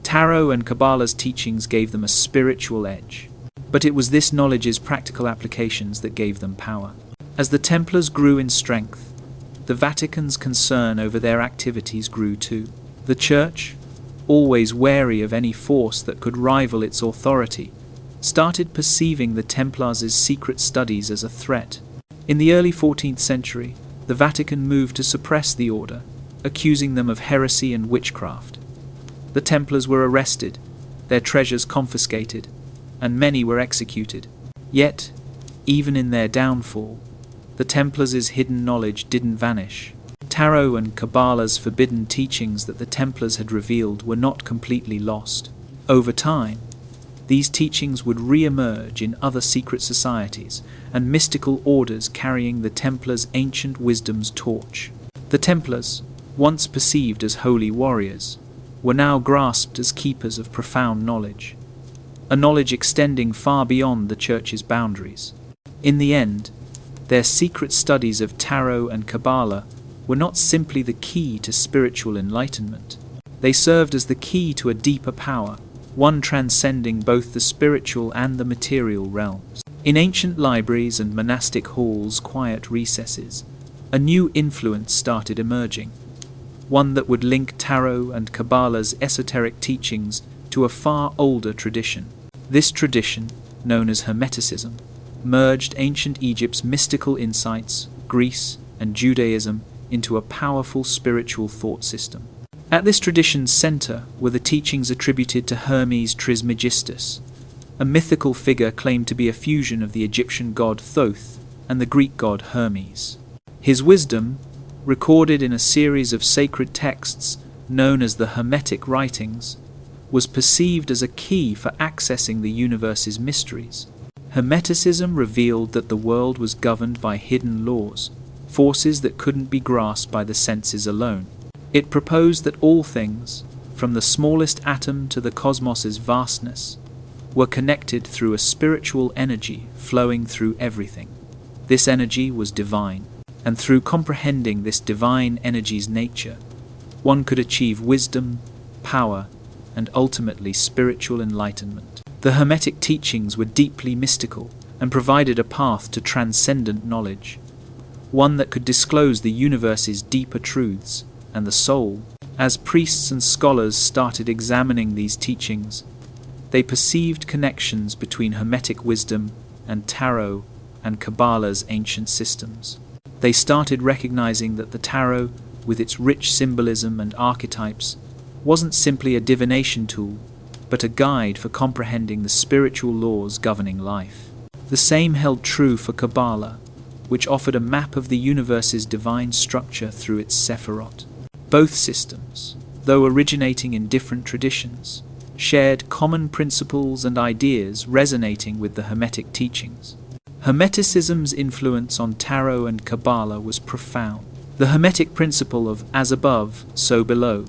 S1: Tarot and Kabbalah's teachings gave them a spiritual edge, but it was this knowledge's practical applications that gave them power. As the Templars grew in strength, the Vatican's concern over their activities grew too. The Church, always wary of any force that could rival its authority, started perceiving the Templars' secret studies as a threat. In the early 14th century, the Vatican moved to suppress the order, accusing them of heresy and witchcraft. The Templars were arrested, their treasures confiscated, and many were executed. Yet, even in their downfall, the Templars' hidden knowledge didn't vanish. Tarot and Kabbalah's forbidden teachings that the Templars had revealed were not completely lost. Over time, these teachings would re-emerge in other secret societies and mystical orders carrying the Templars' ancient wisdom's torch. The Templars, once perceived as holy warriors, were now grasped as keepers of profound knowledge, a knowledge extending far beyond the Church's boundaries. In the end, their secret studies of Tarot and Kabbalah were not simply the key to spiritual enlightenment. They served as the key to a deeper power, one transcending both the spiritual and the material realms. In ancient libraries and monastic halls' quiet recesses, a new influence started emerging, one that would link Tarot and Kabbalah's esoteric teachings to a far older tradition. This tradition, known as Hermeticism, merged ancient Egypt's mystical insights, Greece, and Judaism into a powerful spiritual thought system. At this tradition's center were the teachings attributed to Hermes Trismegistus, a mythical figure claimed to be a fusion of the Egyptian god Thoth and the Greek god Hermes. His wisdom, recorded in a series of sacred texts known as the Hermetic writings, was perceived as a key for accessing the universe's mysteries. Hermeticism revealed that the world was governed by hidden laws, forces that couldn't be grasped by the senses alone. It proposed that all things, from the smallest atom to the cosmos's vastness, were connected through a spiritual energy flowing through everything. This energy was divine, and through comprehending this divine energy's nature, one could achieve wisdom, power, and ultimately spiritual enlightenment. The Hermetic teachings were deeply mystical and provided a path to transcendent knowledge, one that could disclose the universe's deeper truths and the soul. As priests and scholars started examining these teachings, they perceived connections between Hermetic wisdom and Tarot and Kabbalah's ancient systems. They started recognizing that the Tarot, with its rich symbolism and archetypes, wasn't simply a divination tool, but a guide for comprehending the spiritual laws governing life. The same held true for Kabbalah, which offered a map of the universe's divine structure through its Sephirot. Both systems, though originating in different traditions, shared common principles and ideas resonating with the Hermetic teachings. Hermeticism's influence on tarot and Kabbalah was profound. The Hermetic principle of as above, so below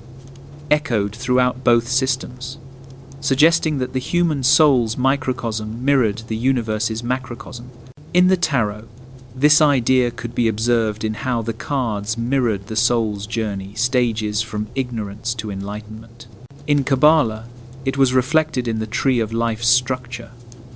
S1: echoed throughout both systems, suggesting that the human soul's microcosm mirrored the universe's macrocosm. In the tarot, this idea could be observed in how the cards mirrored the soul's journey, stages from ignorance to enlightenment. In Kabbalah, it was reflected in the Tree of Life's structure,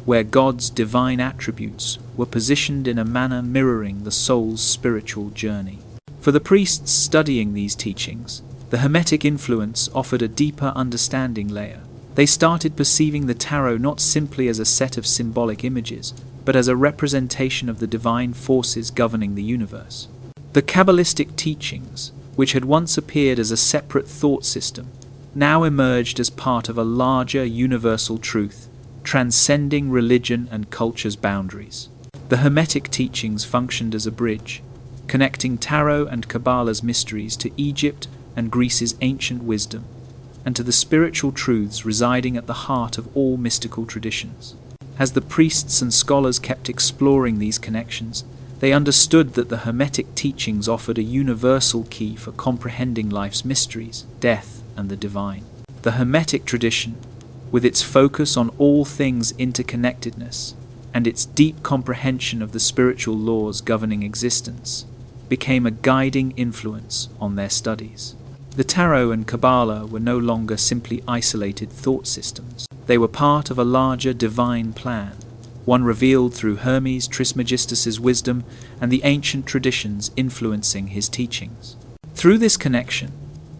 S1: where God's divine attributes were positioned in a manner mirroring the soul's spiritual journey. For the priests studying these teachings, the Hermetic influence offered a deeper understanding layer. They started perceiving the tarot not simply as a set of symbolic images, but as a representation of the divine forces governing the universe. The Kabbalistic teachings, which had once appeared as a separate thought system, now emerged as part of a larger universal truth, transcending religion and culture's boundaries. The Hermetic teachings functioned as a bridge, connecting tarot and Kabbalah's mysteries to Egypt and Greece's ancient wisdom, and to the spiritual truths residing at the heart of all mystical traditions. As the priests and scholars kept exploring these connections, they understood that the Hermetic teachings offered a universal key for comprehending life's mysteries, death, and the divine. The Hermetic tradition, with its focus on all things interconnectedness and its deep comprehension of the spiritual laws governing existence, became a guiding influence on their studies. The tarot and Kabbalah were no longer simply isolated thought systems. They were part of a larger divine plan, one revealed through Hermes Trismegistus's wisdom and the ancient traditions influencing his teachings. Through this connection,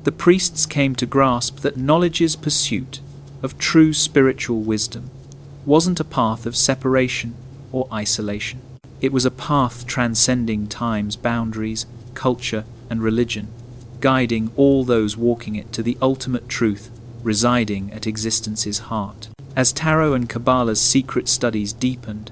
S1: the priests came to grasp that knowledge's pursuit of true spiritual wisdom wasn't a path of separation or isolation. It was a path transcending time's boundaries, culture, and religion, guiding all those walking it to the ultimate truth residing at existence's heart. As tarot and Kabbalah's secret studies deepened,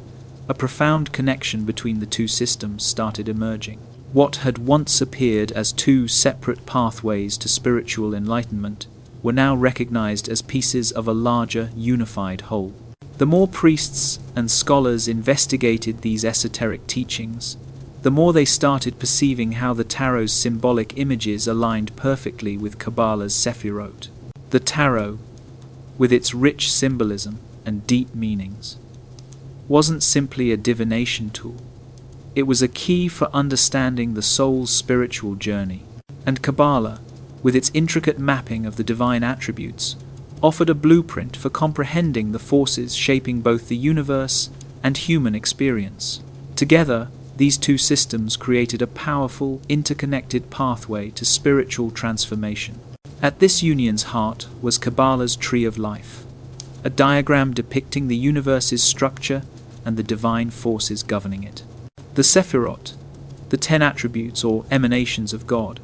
S1: a profound connection between the two systems started emerging. What had once appeared as two separate pathways to spiritual enlightenment were now recognized as pieces of a larger, unified whole. The more priests and scholars investigated these esoteric teachings, the more they started perceiving how the tarot's symbolic images aligned perfectly with Kabbalah's sephirot. The tarot, with its rich symbolism and deep meanings, wasn't simply a divination tool. It was a key for understanding the soul's spiritual journey. And Kabbalah, with its intricate mapping of the divine attributes, offered a blueprint for comprehending the forces shaping both the universe and human experience. Together, these two systems created a powerful, interconnected pathway to spiritual transformation. At this union's heart was Kabbalah's Tree of Life, a diagram depicting the universe's structure and the divine forces governing it. The Sephirot, the 10 attributes or emanations of God,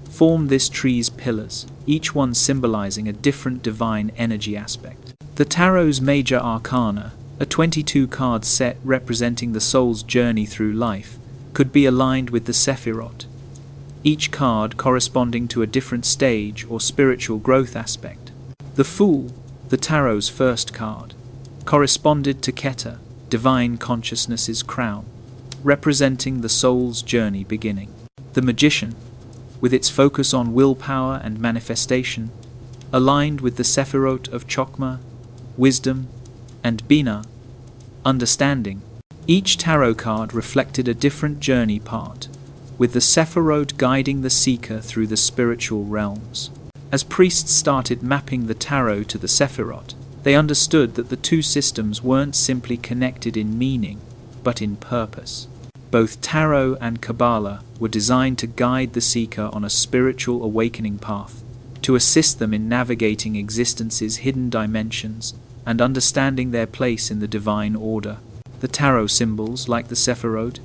S1: form this tree's pillars, each one symbolizing a different divine energy aspect. The tarot's major arcana, a 22-card set representing the soul's journey through life, could be aligned with the Sephirot, each card corresponding to a different stage or spiritual growth aspect. The Fool, the tarot's first card, corresponded to Keter, divine consciousness's crown, representing the soul's journey beginning. The Magician, with its focus on willpower and manifestation, aligned with the Sephirot of Chokmah, wisdom, and Binah, understanding. Each tarot card reflected a different journey part, with the Sephirot guiding the seeker through the spiritual realms. As priests started mapping the tarot to the Sephirot, they understood that the two systems weren't simply connected in meaning, but in purpose. Both tarot and Kabbalah were designed to guide the seeker on a spiritual awakening path, to assist them in navigating existence's hidden dimensions and understanding their place in the divine order. The tarot symbols, like the Sephirot,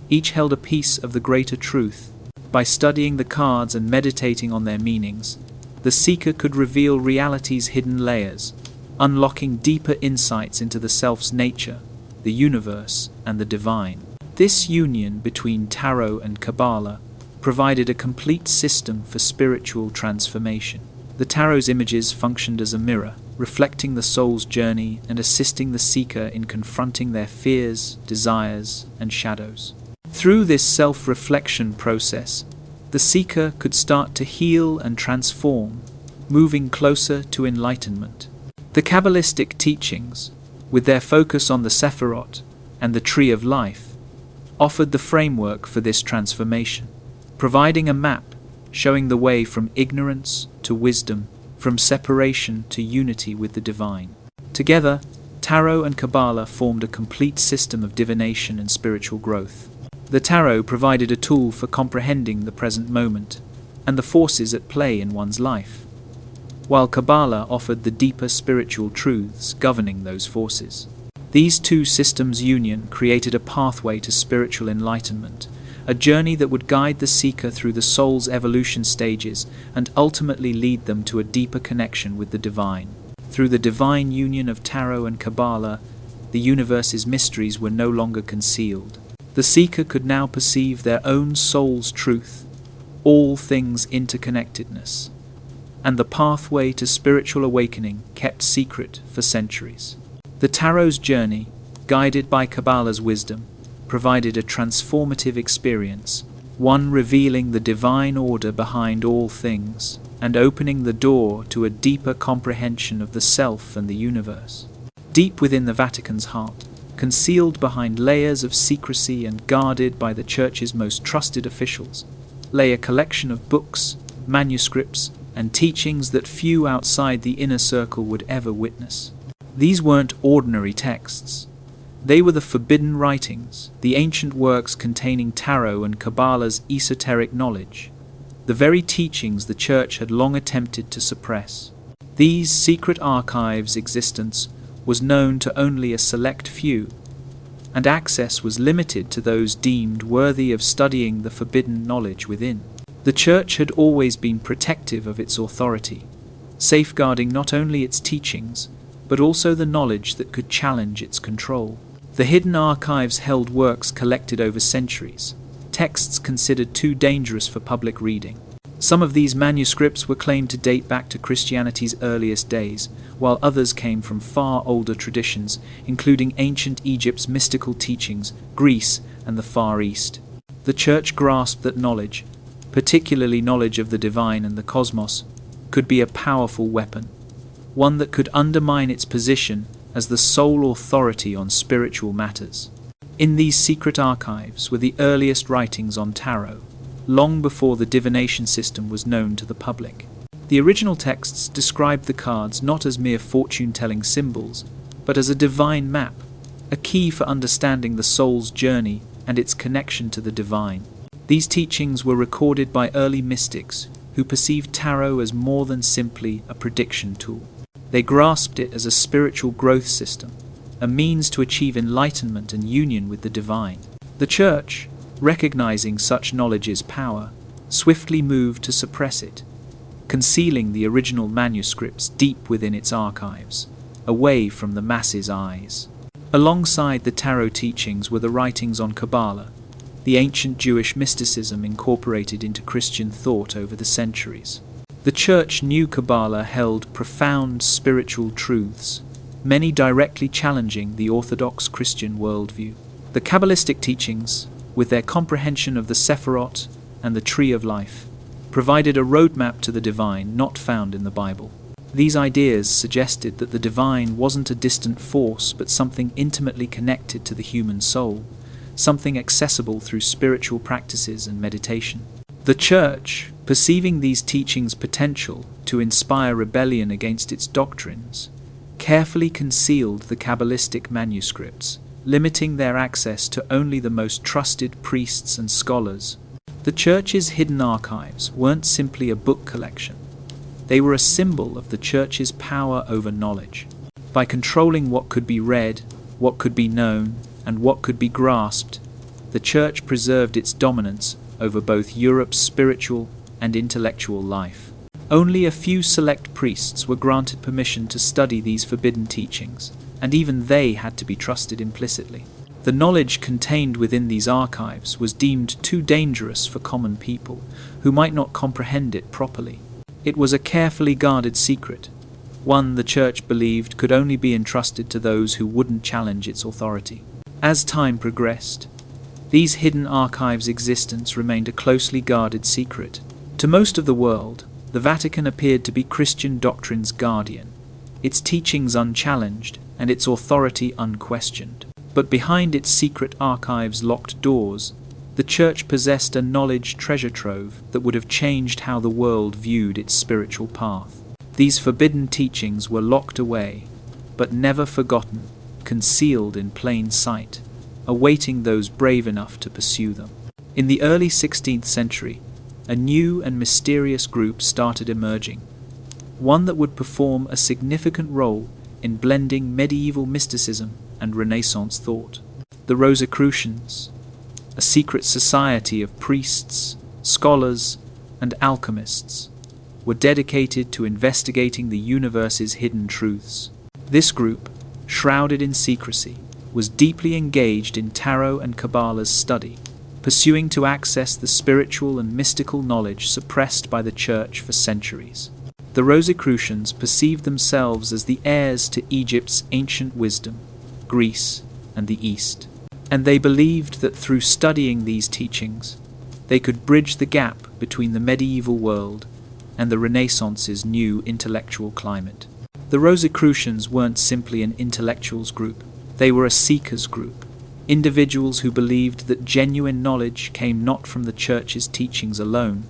S1: each held a piece of the greater truth. By studying the cards and meditating on their meanings, the seeker could reveal reality's hidden layers, unlocking deeper insights into the self's nature, the universe, and the divine. This union between tarot and Kabbalah provided a complete system for spiritual transformation. The tarot's images functioned as a mirror, reflecting the soul's journey and assisting the seeker in confronting their fears, desires, and shadows. Through this self-reflection process, the seeker could start to heal and transform, moving closer to enlightenment. The Kabbalistic teachings, with their focus on the Sephirot and the Tree of Life, offered the framework for this transformation, providing a map showing the way from ignorance to wisdom, from separation to unity with the divine. Together, Tarot and Kabbalah formed a complete system of divination and spiritual growth. The Tarot provided a tool for comprehending the present moment and the forces at play in one's life, while Kabbalah offered the deeper spiritual truths governing those forces. These two systems' union created a pathway to spiritual enlightenment, a journey that would guide the seeker through the soul's evolution stages and ultimately lead them to a deeper connection with the divine. Through the divine union of Tarot and Kabbalah, the universe's mysteries were no longer concealed. The seeker could now perceive their own soul's truth, all things' interconnectedness, and the pathway to spiritual awakening kept secret for centuries. The Tarot's journey, guided by Kabbalah's wisdom, provided a transformative experience, one revealing the divine order behind all things and opening the door to a deeper comprehension of the self and the universe. Deep within the Vatican's heart, concealed behind layers of secrecy and guarded by the Church's most trusted officials, lay a collection of books, manuscripts, and teachings that few outside the inner circle would ever witness. These weren't ordinary texts. They were the forbidden writings, the ancient works containing Tarot and Kabbalah's esoteric knowledge, the very teachings the Church had long attempted to suppress. These secret archives' existence was known to only a select few, and access was limited to those deemed worthy of studying the forbidden knowledge within. The Church had always been protective of its authority, safeguarding not only its teachings, but also the knowledge that could challenge its control. The hidden archives held works collected over centuries, texts considered too dangerous for public reading. Some of these manuscripts were claimed to date back to Christianity's earliest days, while others came from far older traditions, including ancient Egypt's mystical teachings, Greece, and the Far East. The Church grasped that knowledge, particularly knowledge of the divine and the cosmos, could be a powerful weapon, one that could undermine its position as the sole authority on spiritual matters. In these secret archives were the earliest writings on tarot, long before the divination system was known to the public. The original texts described the cards not as mere fortune-telling symbols, but as a divine map, a key for understanding the soul's journey and its connection to the divine. These teachings were recorded by early mystics who perceived tarot as more than simply a prediction tool. They grasped it as a spiritual growth system, a means to achieve enlightenment and union with the divine. The Church, recognizing such knowledge's power, swiftly moved to suppress it, concealing the original manuscripts deep within its archives, away from the masses' eyes. Alongside the tarot teachings were the writings on Kabbalah, the ancient Jewish mysticism incorporated into Christian thought over the centuries. The Church knew Kabbalah held profound spiritual truths, many directly challenging the orthodox Christian worldview. The Kabbalistic teachings, with their comprehension of the Sephirot and the Tree of Life, provided a roadmap to the divine not found in the Bible. These ideas suggested that the divine wasn't a distant force but something intimately connected to the human soul, something accessible through spiritual practices and meditation. The Church, perceiving these teachings' potential to inspire rebellion against its doctrines, carefully concealed the Kabbalistic manuscripts, limiting their access to only the most trusted priests and scholars. The Church's hidden archives weren't simply a book collection. They were a symbol of the Church's power over knowledge. By controlling what could be read, what could be known, and what could be grasped, the Church preserved its dominance over both Europe's spiritual and intellectual life. Only a few select priests were granted permission to study these forbidden teachings, and even they had to be trusted implicitly. The knowledge contained within these archives was deemed too dangerous for common people, who might not comprehend it properly. It was a carefully guarded secret, one the Church believed could only be entrusted to those who wouldn't challenge its authority. As time progressed, these hidden archives' existence remained a closely guarded secret. To most of the world, the Vatican appeared to be Christian doctrine's guardian, its teachings unchallenged and its authority unquestioned. But behind its secret archives' locked doors, the Church possessed a knowledge treasure trove that would have changed how the world viewed its spiritual path. These forbidden teachings were locked away, but never forgotten, concealed in plain sight, awaiting those brave enough to pursue them. In the early 16th century, a new and mysterious group started emerging, one that would perform a significant role in blending medieval mysticism and Renaissance thought. The Rosicrucians, a secret society of priests, scholars, and alchemists, were dedicated to investigating the universe's hidden truths. This group, shrouded in secrecy, was deeply engaged in tarot and Kabbalah's study, pursuing to access the spiritual and mystical knowledge suppressed by the Church for centuries. The Rosicrucians perceived themselves as the heirs to Egypt's ancient wisdom, Greece, and the East, and they believed that through studying these teachings, they could bridge the gap between the medieval world and the Renaissance's new intellectual climate. The Rosicrucians weren't simply an intellectuals group, they were a seekers group, individuals who believed that genuine knowledge came not from the Church's teachings alone,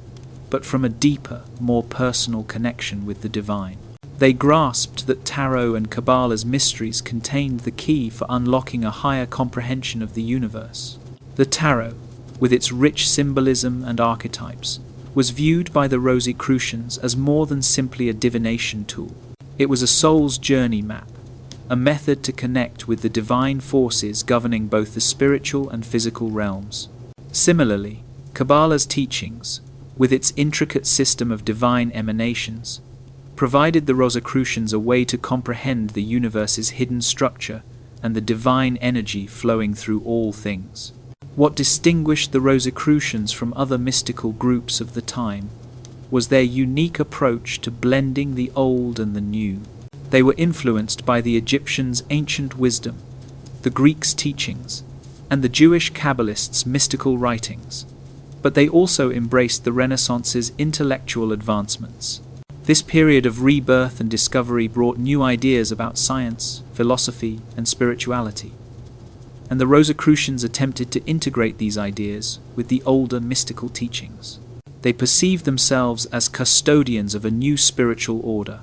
S1: but from a deeper, more personal connection with the divine. They grasped that tarot and Kabbalah's mysteries contained the key for unlocking a higher comprehension of the universe. The tarot, with its rich symbolism and archetypes, was viewed by the Rosicrucians as more than simply a divination tool. It was a soul's journey map, a method to connect with the divine forces governing both the spiritual and physical realms. Similarly, Kabbalah's teachings, with its intricate system of divine emanations, provided the Rosicrucians a way to comprehend the universe's hidden structure and the divine energy flowing through all things. What distinguished the Rosicrucians from other mystical groups of the time was their unique approach to blending the old and the new. They were influenced by the Egyptians' ancient wisdom, the Greeks' teachings, and the Jewish Kabbalists' mystical writings, but they also embraced the Renaissance's intellectual advancements. This period of rebirth and discovery brought new ideas about science, philosophy, and spirituality, and the Rosicrucians attempted to integrate these ideas with the older mystical teachings. They perceived themselves as custodians of a new spiritual order,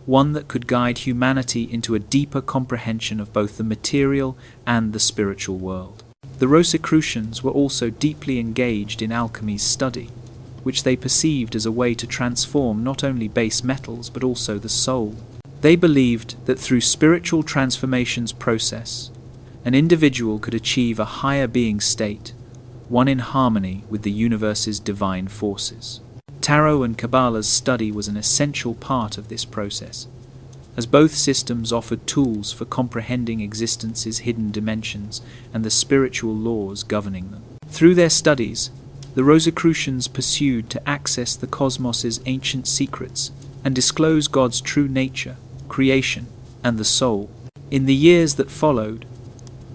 S1: one that could guide humanity into a deeper comprehension of both the material and the spiritual world. The Rosicrucians were also deeply engaged in alchemy's study, which they perceived as a way to transform not only base metals but also the soul. They believed that through spiritual transformation's process, an individual could achieve a higher being state, one in harmony with the universe's divine forces. Tarot and Kabbalah's study was an essential part of this process, as both systems offered tools for comprehending existence's hidden dimensions and the spiritual laws governing them. Through their studies, the Rosicrucians pursued to access the cosmos's ancient secrets and disclose God's true nature, creation, and the soul. In the years that followed,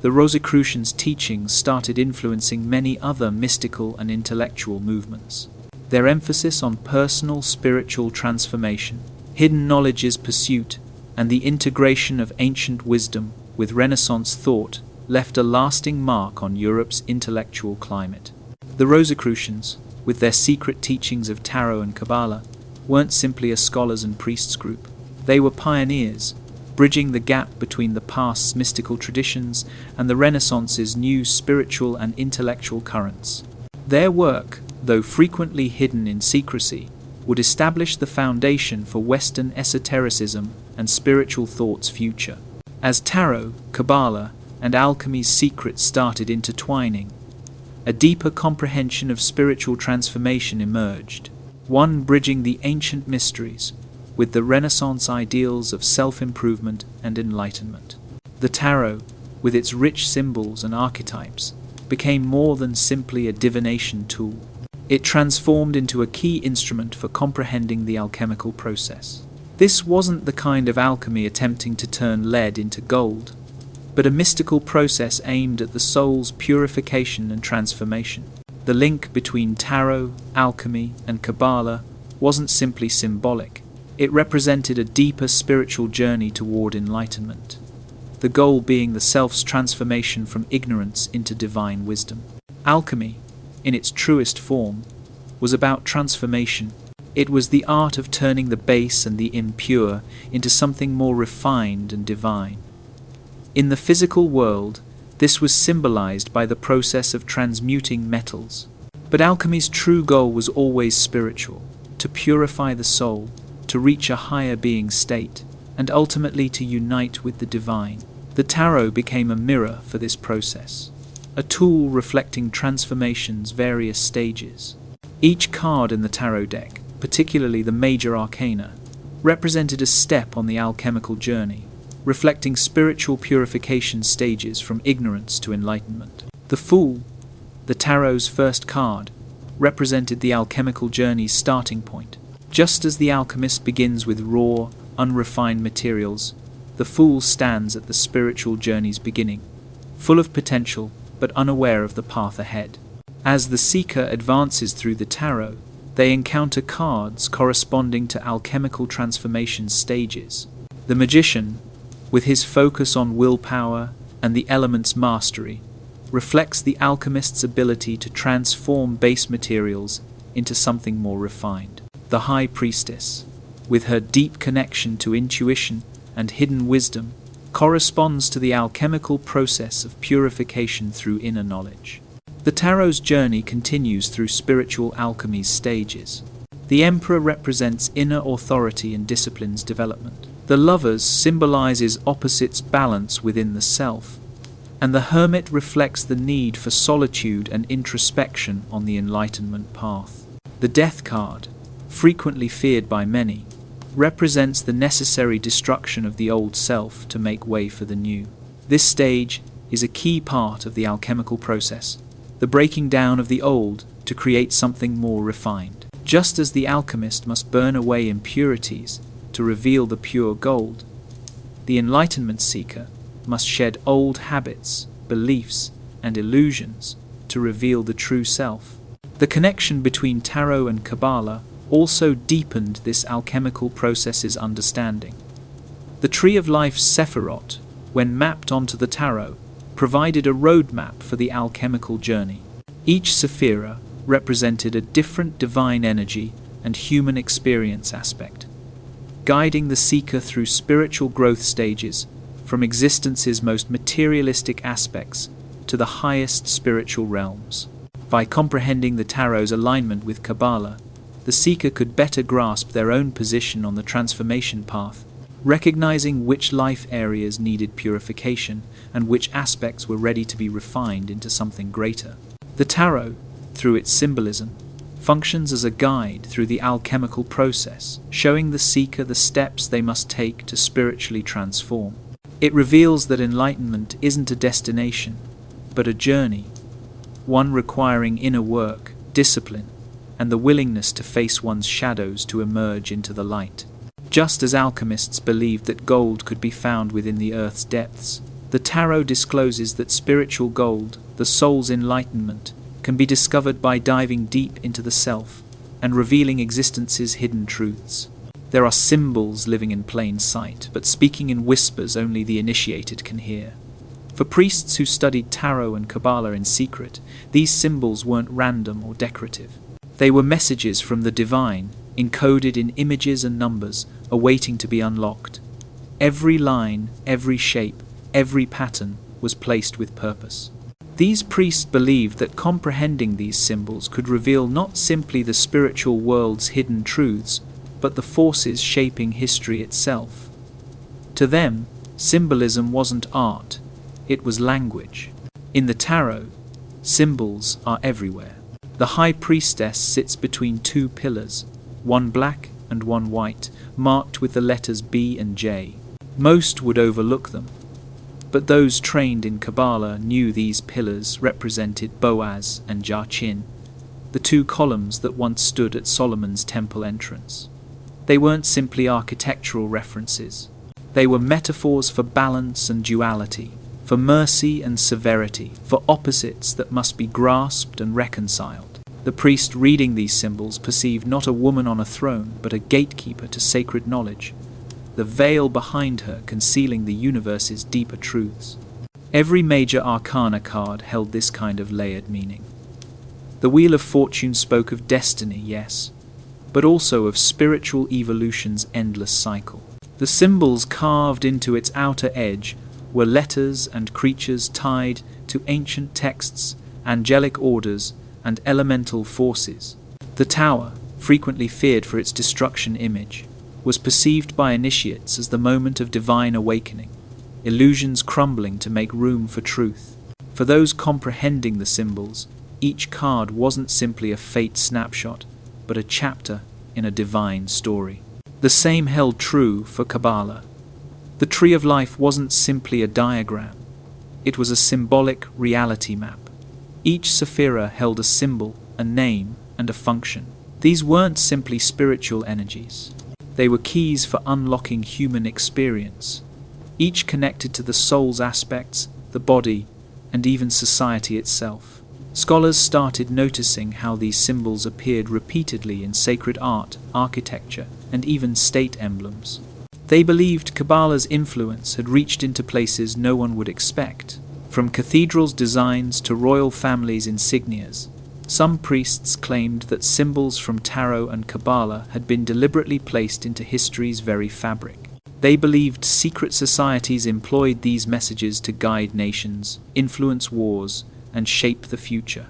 S1: the Rosicrucians' teachings started influencing many other mystical and intellectual movements. Their emphasis on personal spiritual transformation, hidden knowledge's pursuit, and the integration of ancient wisdom with Renaissance thought left a lasting mark on Europe's intellectual climate. The Rosicrucians, with their secret teachings of tarot and Kabbalah, weren't simply a scholars and priests group. They were pioneers, bridging the gap between the past's mystical traditions and the Renaissance's new spiritual and intellectual currents. Their work, though frequently hidden in secrecy, would establish the foundation for Western esotericism and spiritual thought's future. As tarot, Kabbalah, and alchemy's secrets started intertwining, a deeper comprehension of spiritual transformation emerged, one bridging the ancient mysteries with the Renaissance ideals of self-improvement and enlightenment. The tarot, with its rich symbols and archetypes, became more than simply a divination tool. It transformed into a key instrument for comprehending the alchemical process. This wasn't the kind of alchemy attempting to turn lead into gold, but a mystical process aimed at the soul's purification and transformation. The link between tarot, alchemy, and Kabbalah wasn't simply symbolic. It represented a deeper spiritual journey toward enlightenment, the goal being the self's transformation from ignorance into divine wisdom. Alchemy, in its truest form, was about transformation. It was the art of turning the base and the impure into something more refined and divine. In the physical world, this was symbolized by the process of transmuting metals. But alchemy's true goal was always spiritual, to purify the soul, to reach a higher being state, and ultimately to unite with the divine. The tarot became a mirror for this process, a tool reflecting transformation's various stages. Each card in the tarot deck, particularly the major arcana, represented a step on the alchemical journey, reflecting spiritual purification stages from ignorance to enlightenment. The Fool, the tarot's first card, represented the alchemical journey's starting point. Just as the alchemist begins with raw, unrefined materials, the Fool stands at the spiritual journey's beginning, full of potential but unaware of the path ahead. As the seeker advances through the tarot, they encounter cards corresponding to alchemical transformation stages. The magician, with his focus on willpower and the element's mastery, reflects the alchemist's ability to transform base materials into something more refined. The high priestess, with her deep connection to intuition and hidden wisdom, corresponds to the alchemical process of purification through inner knowledge. The tarot's journey continues through spiritual alchemy's stages. The emperor represents inner authority and discipline's development. The lovers symbolizes opposites' balance within the self, and the hermit reflects the need for solitude and introspection on the enlightenment path. The death card, frequently feared by many, represents the necessary destruction of the old self to make way for the new. This stage is a key part of the alchemical process, the breaking down of the old to create something more refined. Just as the alchemist must burn away impurities to reveal the pure gold, the enlightenment seeker must shed old habits, beliefs, and illusions to reveal the true self. The connection between tarot and Kabbalah also deepened this alchemical process's understanding. The Tree of Life's Sephirot, when mapped onto the tarot, provided a roadmap for the alchemical journey. Each sephira represented a different divine energy and human experience aspect, guiding the seeker through spiritual growth stages from existence's most materialistic aspects to the highest spiritual realms. By comprehending the tarot's alignment with Kabbalah, the seeker could better grasp their own position on the transformation path, recognizing which life areas needed purification and which aspects were ready to be refined into something greater. The tarot, through its symbolism, functions as a guide through the alchemical process, showing the seeker the steps they must take to spiritually transform. It reveals that enlightenment isn't a destination, but a journey, one requiring inner work, discipline, and the willingness to face one's shadows to emerge into the light. Just as alchemists believed that gold could be found within the earth's depths, the tarot discloses that spiritual gold, the soul's enlightenment, can be discovered by diving deep into the self and revealing existence's hidden truths. There are symbols living in plain sight, but speaking in whispers only the initiated can hear. For priests who studied tarot and Kabbalah in secret, these symbols weren't random or decorative. They were messages from the divine, encoded in images and numbers, awaiting to be unlocked. Every line, every shape, every pattern was placed with purpose. These priests believed that comprehending these symbols could reveal not simply the spiritual world's hidden truths, but the forces shaping history itself. To them, symbolism wasn't art, it was language. In the tarot, symbols are everywhere. The high priestess sits between two pillars, one black and one white, marked with the letters B and J. Most would overlook them, but those trained in Kabbalah knew these pillars represented Boaz and Jachin, the two columns that once stood at Solomon's temple entrance. They weren't simply architectural references. They were metaphors for balance and duality, for mercy and severity, for opposites that must be grasped and reconciled. The priest reading these symbols perceived not a woman on a throne, but a gatekeeper to sacred knowledge, the veil behind her concealing the universe's deeper truths. Every major arcana card held this kind of layered meaning. The Wheel of Fortune spoke of destiny, yes, but also of spiritual evolution's endless cycle. The symbols carved into its outer edge were letters and creatures tied to ancient texts, angelic orders, and elemental forces. The tower, frequently feared for its destruction image, was perceived by initiates as the moment of divine awakening, illusions crumbling to make room for truth. For those comprehending the symbols, each card wasn't simply a fate snapshot, but a chapter in a divine story. The same held true for Kabbalah. The Tree of Life wasn't simply a diagram, it was a symbolic reality map. Each sephira held a symbol, a name, and a function. These weren't simply spiritual energies. They were keys for unlocking human experience, each connected to the soul's aspects, the body, and even society itself. Scholars started noticing how these symbols appeared repeatedly in sacred art, architecture, and even state emblems. They believed Kabbalah's influence had reached into places no one would expect, from cathedrals' designs to royal families' insignias. Some priests claimed that symbols from tarot and Kabbalah had been deliberately placed into history's very fabric. They believed secret societies employed these messages to guide nations, influence wars, and shape the future.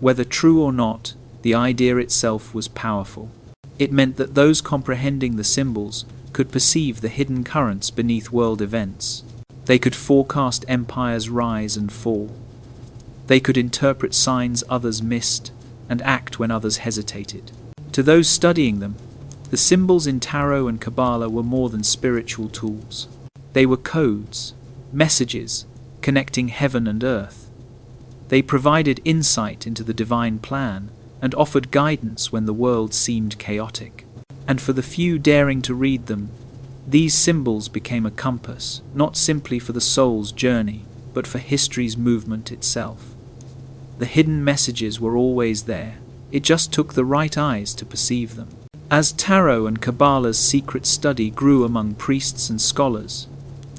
S1: Whether true or not, the idea itself was powerful. It meant that those comprehending the symbols could perceive the hidden currents beneath world events. They could forecast empires' rise and fall. They could interpret signs others missed and act when others hesitated. To those studying them, the symbols in tarot and Kabbalah were more than spiritual tools. They were codes, messages, connecting heaven and earth. They provided insight into the divine plan and offered guidance when the world seemed chaotic. And for the few daring to read them, these symbols became a compass, not simply for the soul's journey, but for history's movement itself. The hidden messages were always there. It just took the right eyes to perceive them. As tarot and Kabbalah's secret study grew among priests and scholars,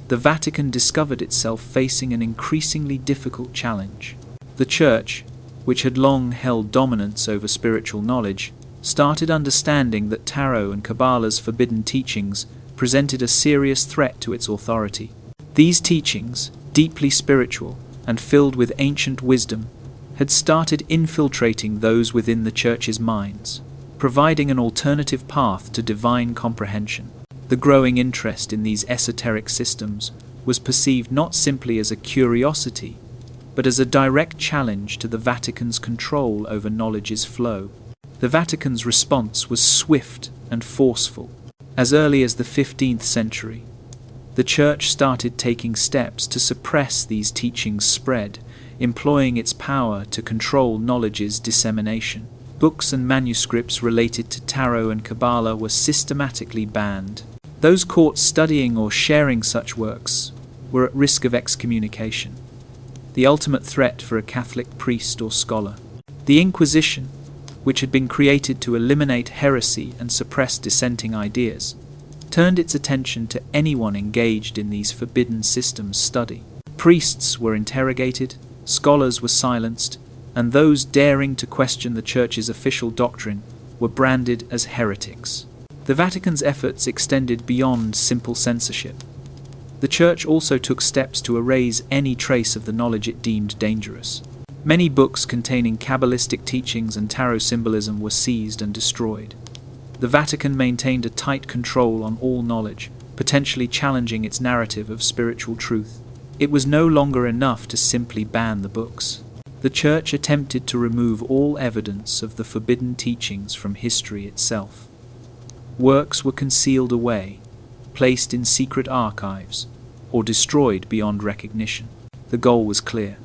S1: the Vatican discovered itself facing an increasingly difficult challenge. The Church, which had long held dominance over spiritual knowledge, started understanding that tarot and Kabbalah's forbidden teachings presented a serious threat to its authority. These teachings, deeply spiritual and filled with ancient wisdom, had started infiltrating those within the Church's minds, providing an alternative path to divine comprehension. The growing interest in these esoteric systems was perceived not simply as a curiosity, but as a direct challenge to the Vatican's control over knowledge's flow. The Vatican's response was swift and forceful. As early as the 15th century, the Church started taking steps to suppress these teachings' spread, employing its power to control knowledge's dissemination. Books and manuscripts related to tarot and Kabbalah were systematically banned. Those caught studying or sharing such works were at risk of excommunication, the ultimate threat for a Catholic priest or scholar. The Inquisition, which had been created to eliminate heresy and suppress dissenting ideas, turned its attention to anyone engaged in these forbidden systems' study. Priests were interrogated, scholars were silenced, and those daring to question the Church's official doctrine were branded as heretics. The Vatican's efforts extended beyond simple censorship. The Church also took steps to erase any trace of the knowledge it deemed dangerous. Many books containing Kabbalistic teachings and tarot symbolism were seized and destroyed. The Vatican maintained a tight control on all knowledge, potentially challenging its narrative of spiritual truth. It was no longer enough to simply ban the books. The Church attempted to remove all evidence of the forbidden teachings from history itself. Works were concealed away, placed in secret archives, or destroyed beyond recognition. The goal was clear: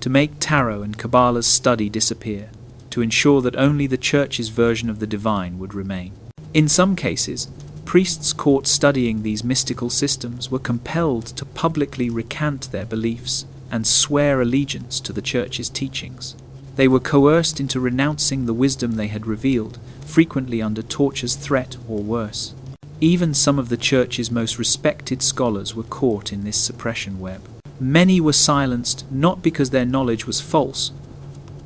S1: to make tarot and Kabbalah's study disappear, to ensure that only the Church's version of the divine would remain. In some cases, priests caught studying these mystical systems were compelled to publicly recant their beliefs and swear allegiance to the Church's teachings. They were coerced into renouncing the wisdom they had revealed, frequently under torture's threat or worse. Even some of the Church's most respected scholars were caught in this suppression web. Many were silenced not because their knowledge was false,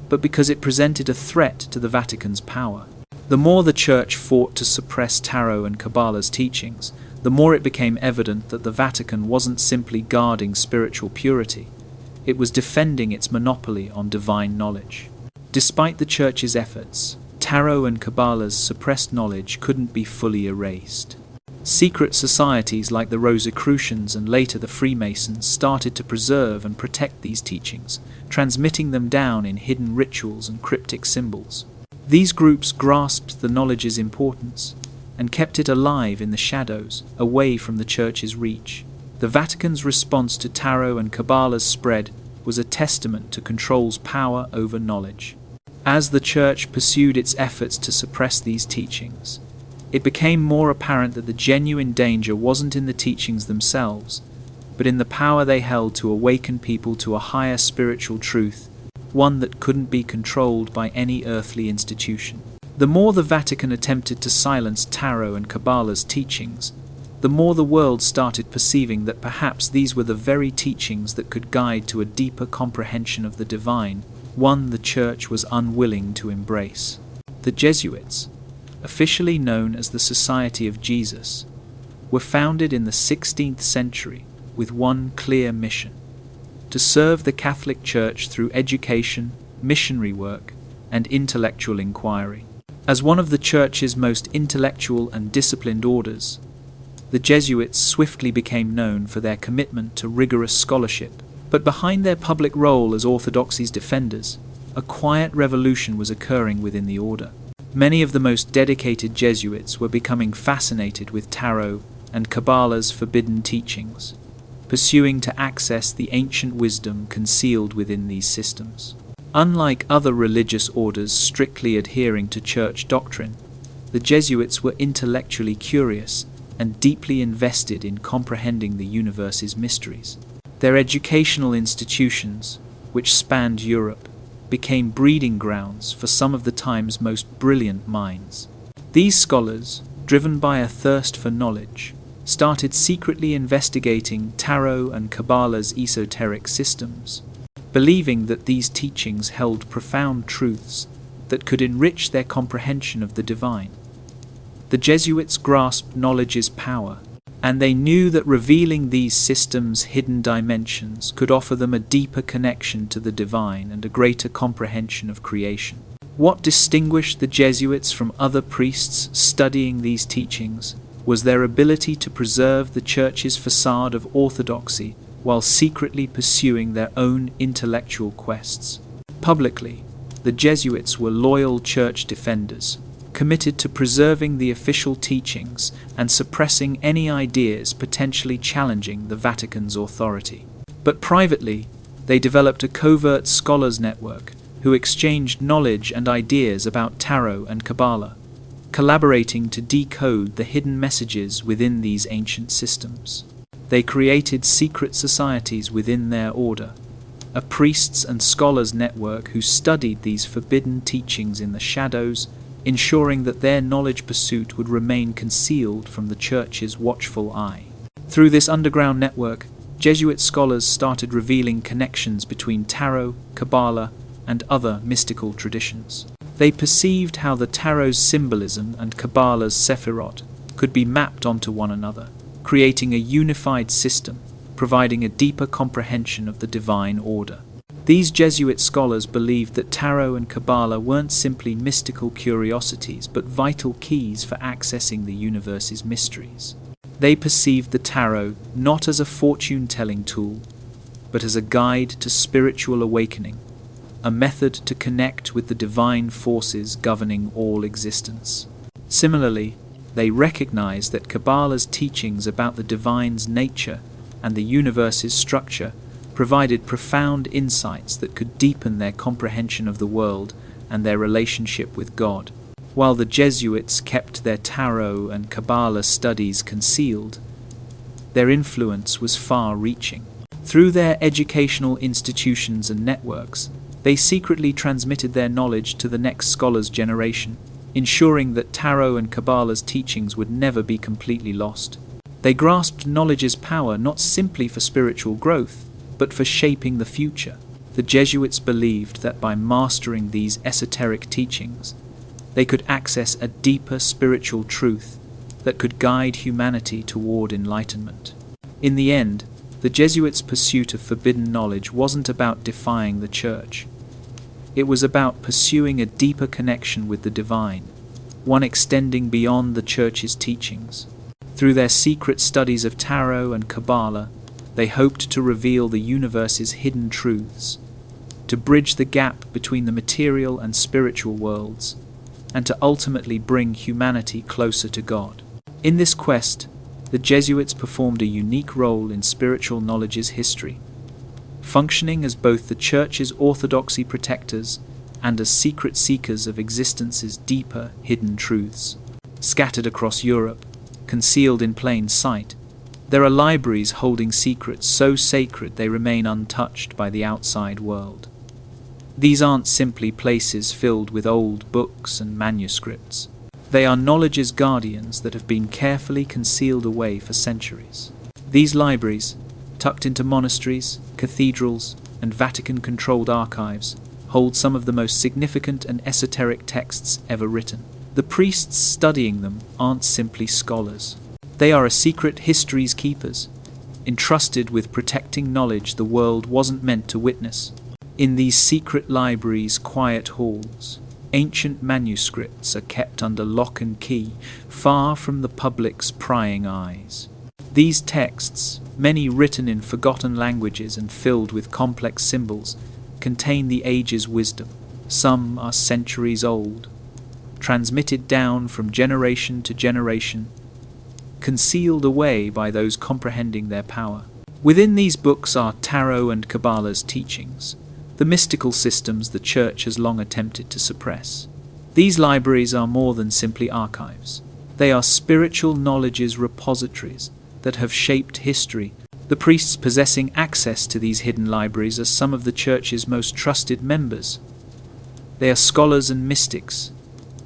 S1: but because it presented a threat to the Vatican's power. The more the Church fought to suppress Tarot and Kabbalah's teachings, the more it became evident that the Vatican wasn't simply guarding spiritual purity, it was defending its monopoly on divine knowledge. Despite the Church's efforts, Tarot and Kabbalah's suppressed knowledge couldn't be fully erased. Secret societies like the Rosicrucians and later the Freemasons started to preserve and protect these teachings, transmitting them down in hidden rituals and cryptic symbols. These groups grasped the knowledge's importance and kept it alive in the shadows, away from the Church's reach. The Vatican's response to Tarot and Kabbalah's spread was a testament to control's power over knowledge. As the Church pursued its efforts to suppress these teachings, it became more apparent that the genuine danger wasn't in the teachings themselves, but in the power they held to awaken people to a higher spiritual truth, one that couldn't be controlled by any earthly institution. The more the Vatican attempted to silence Tarot and Kabbalah's teachings, the more the world started perceiving that perhaps these were the very teachings that could guide to a deeper comprehension of the divine, one the Church was unwilling to embrace. The Jesuits, officially known as the Society of Jesus, were founded in the 16th century with one clear mission: to serve the Catholic Church through education, missionary work, and intellectual inquiry. As one of the Church's most intellectual and disciplined orders, the Jesuits swiftly became known for their commitment to rigorous scholarship. But behind their public role as orthodoxy's defenders, a quiet revolution was occurring within the order. Many of the most dedicated Jesuits were becoming fascinated with Tarot and Kabbalah's forbidden teachings, pursuing to access the ancient wisdom concealed within these systems. Unlike other religious orders strictly adhering to church doctrine, the Jesuits were intellectually curious and deeply invested in comprehending the universe's mysteries. Their educational institutions, which spanned Europe, became breeding grounds for some of the time's most brilliant minds. These scholars, driven by a thirst for knowledge, started secretly investigating Tarot and Kabbalah's esoteric systems, believing that these teachings held profound truths that could enrich their comprehension of the divine. The Jesuits grasped knowledge's power, and they knew that revealing these systems' hidden dimensions could offer them a deeper connection to the divine and a greater comprehension of creation. What distinguished the Jesuits from other priests studying these teachings was their ability to preserve the Church's facade of orthodoxy while secretly pursuing their own intellectual quests. Publicly, the Jesuits were loyal Church defenders, committed to preserving the official teachings and suppressing any ideas potentially challenging the Vatican's authority. But privately, they developed a covert scholars network who exchanged knowledge and ideas about Tarot and Kabbalah, collaborating to decode the hidden messages within these ancient systems. They created secret societies within their order, a priests and scholars network who studied these forbidden teachings in the shadows, ensuring that their knowledge pursuit would remain concealed from the Church's watchful eye. Through this underground network, Jesuit scholars started revealing connections between Tarot, Kabbalah, and other mystical traditions. They perceived how the Tarot's symbolism and Kabbalah's sephirot could be mapped onto one another, creating a unified system, providing a deeper comprehension of the divine order. These Jesuit scholars believed that Tarot and Kabbalah weren't simply mystical curiosities, but vital keys for accessing the universe's mysteries. They perceived the Tarot not as a fortune-telling tool, but as a guide to spiritual awakening, a method to connect with the divine forces governing all existence. Similarly, they recognized that Kabbalah's teachings about the divine's nature and the universe's structure provided profound insights that could deepen their comprehension of the world and their relationship with God. While the Jesuits kept their tarot and Kabbalah studies concealed, their influence was far-reaching. Through their educational institutions and networks, they secretly transmitted their knowledge to the next scholars' generation, ensuring that tarot and Kabbalah's teachings would never be completely lost. They grasped knowledge's power not simply for spiritual growth, but for shaping the future. The Jesuits believed that by mastering these esoteric teachings, they could access a deeper spiritual truth that could guide humanity toward enlightenment. In the end, the Jesuits' pursuit of forbidden knowledge wasn't about defying the Church. It was about pursuing a deeper connection with the divine, one extending beyond the Church's teachings. Through their secret studies of tarot and Kabbalah, they hoped to reveal the universe's hidden truths, to bridge the gap between the material and spiritual worlds, and to ultimately bring humanity closer to God. In this quest, the Jesuits performed a unique role in spiritual knowledge's history, functioning as both the Church's orthodoxy protectors and as secret seekers of existence's deeper, hidden truths. Scattered across Europe, concealed in plain sight, there are libraries holding secrets so sacred they remain untouched by the outside world. These aren't simply places filled with old books and manuscripts. They are knowledge's guardians that have been carefully concealed away for centuries. These libraries, tucked into monasteries, cathedrals, and Vatican-controlled archives, hold some of the most significant and esoteric texts ever written. The priests studying them aren't simply scholars. They are a secret history's keepers, entrusted with protecting knowledge the world wasn't meant to witness. In these secret libraries' quiet halls, ancient manuscripts are kept under lock and key, far from the public's prying eyes. These texts, many written in forgotten languages and filled with complex symbols, contain the age's wisdom. Some are centuries old, transmitted down from generation to generation, concealed away by those comprehending their power. Within these books are tarot and Kabbalah's teachings, the mystical systems the Church has long attempted to suppress. These libraries are more than simply archives. They are spiritual knowledge's repositories that have shaped history. The priests possessing access to these hidden libraries are some of the Church's most trusted members. They are scholars and mystics,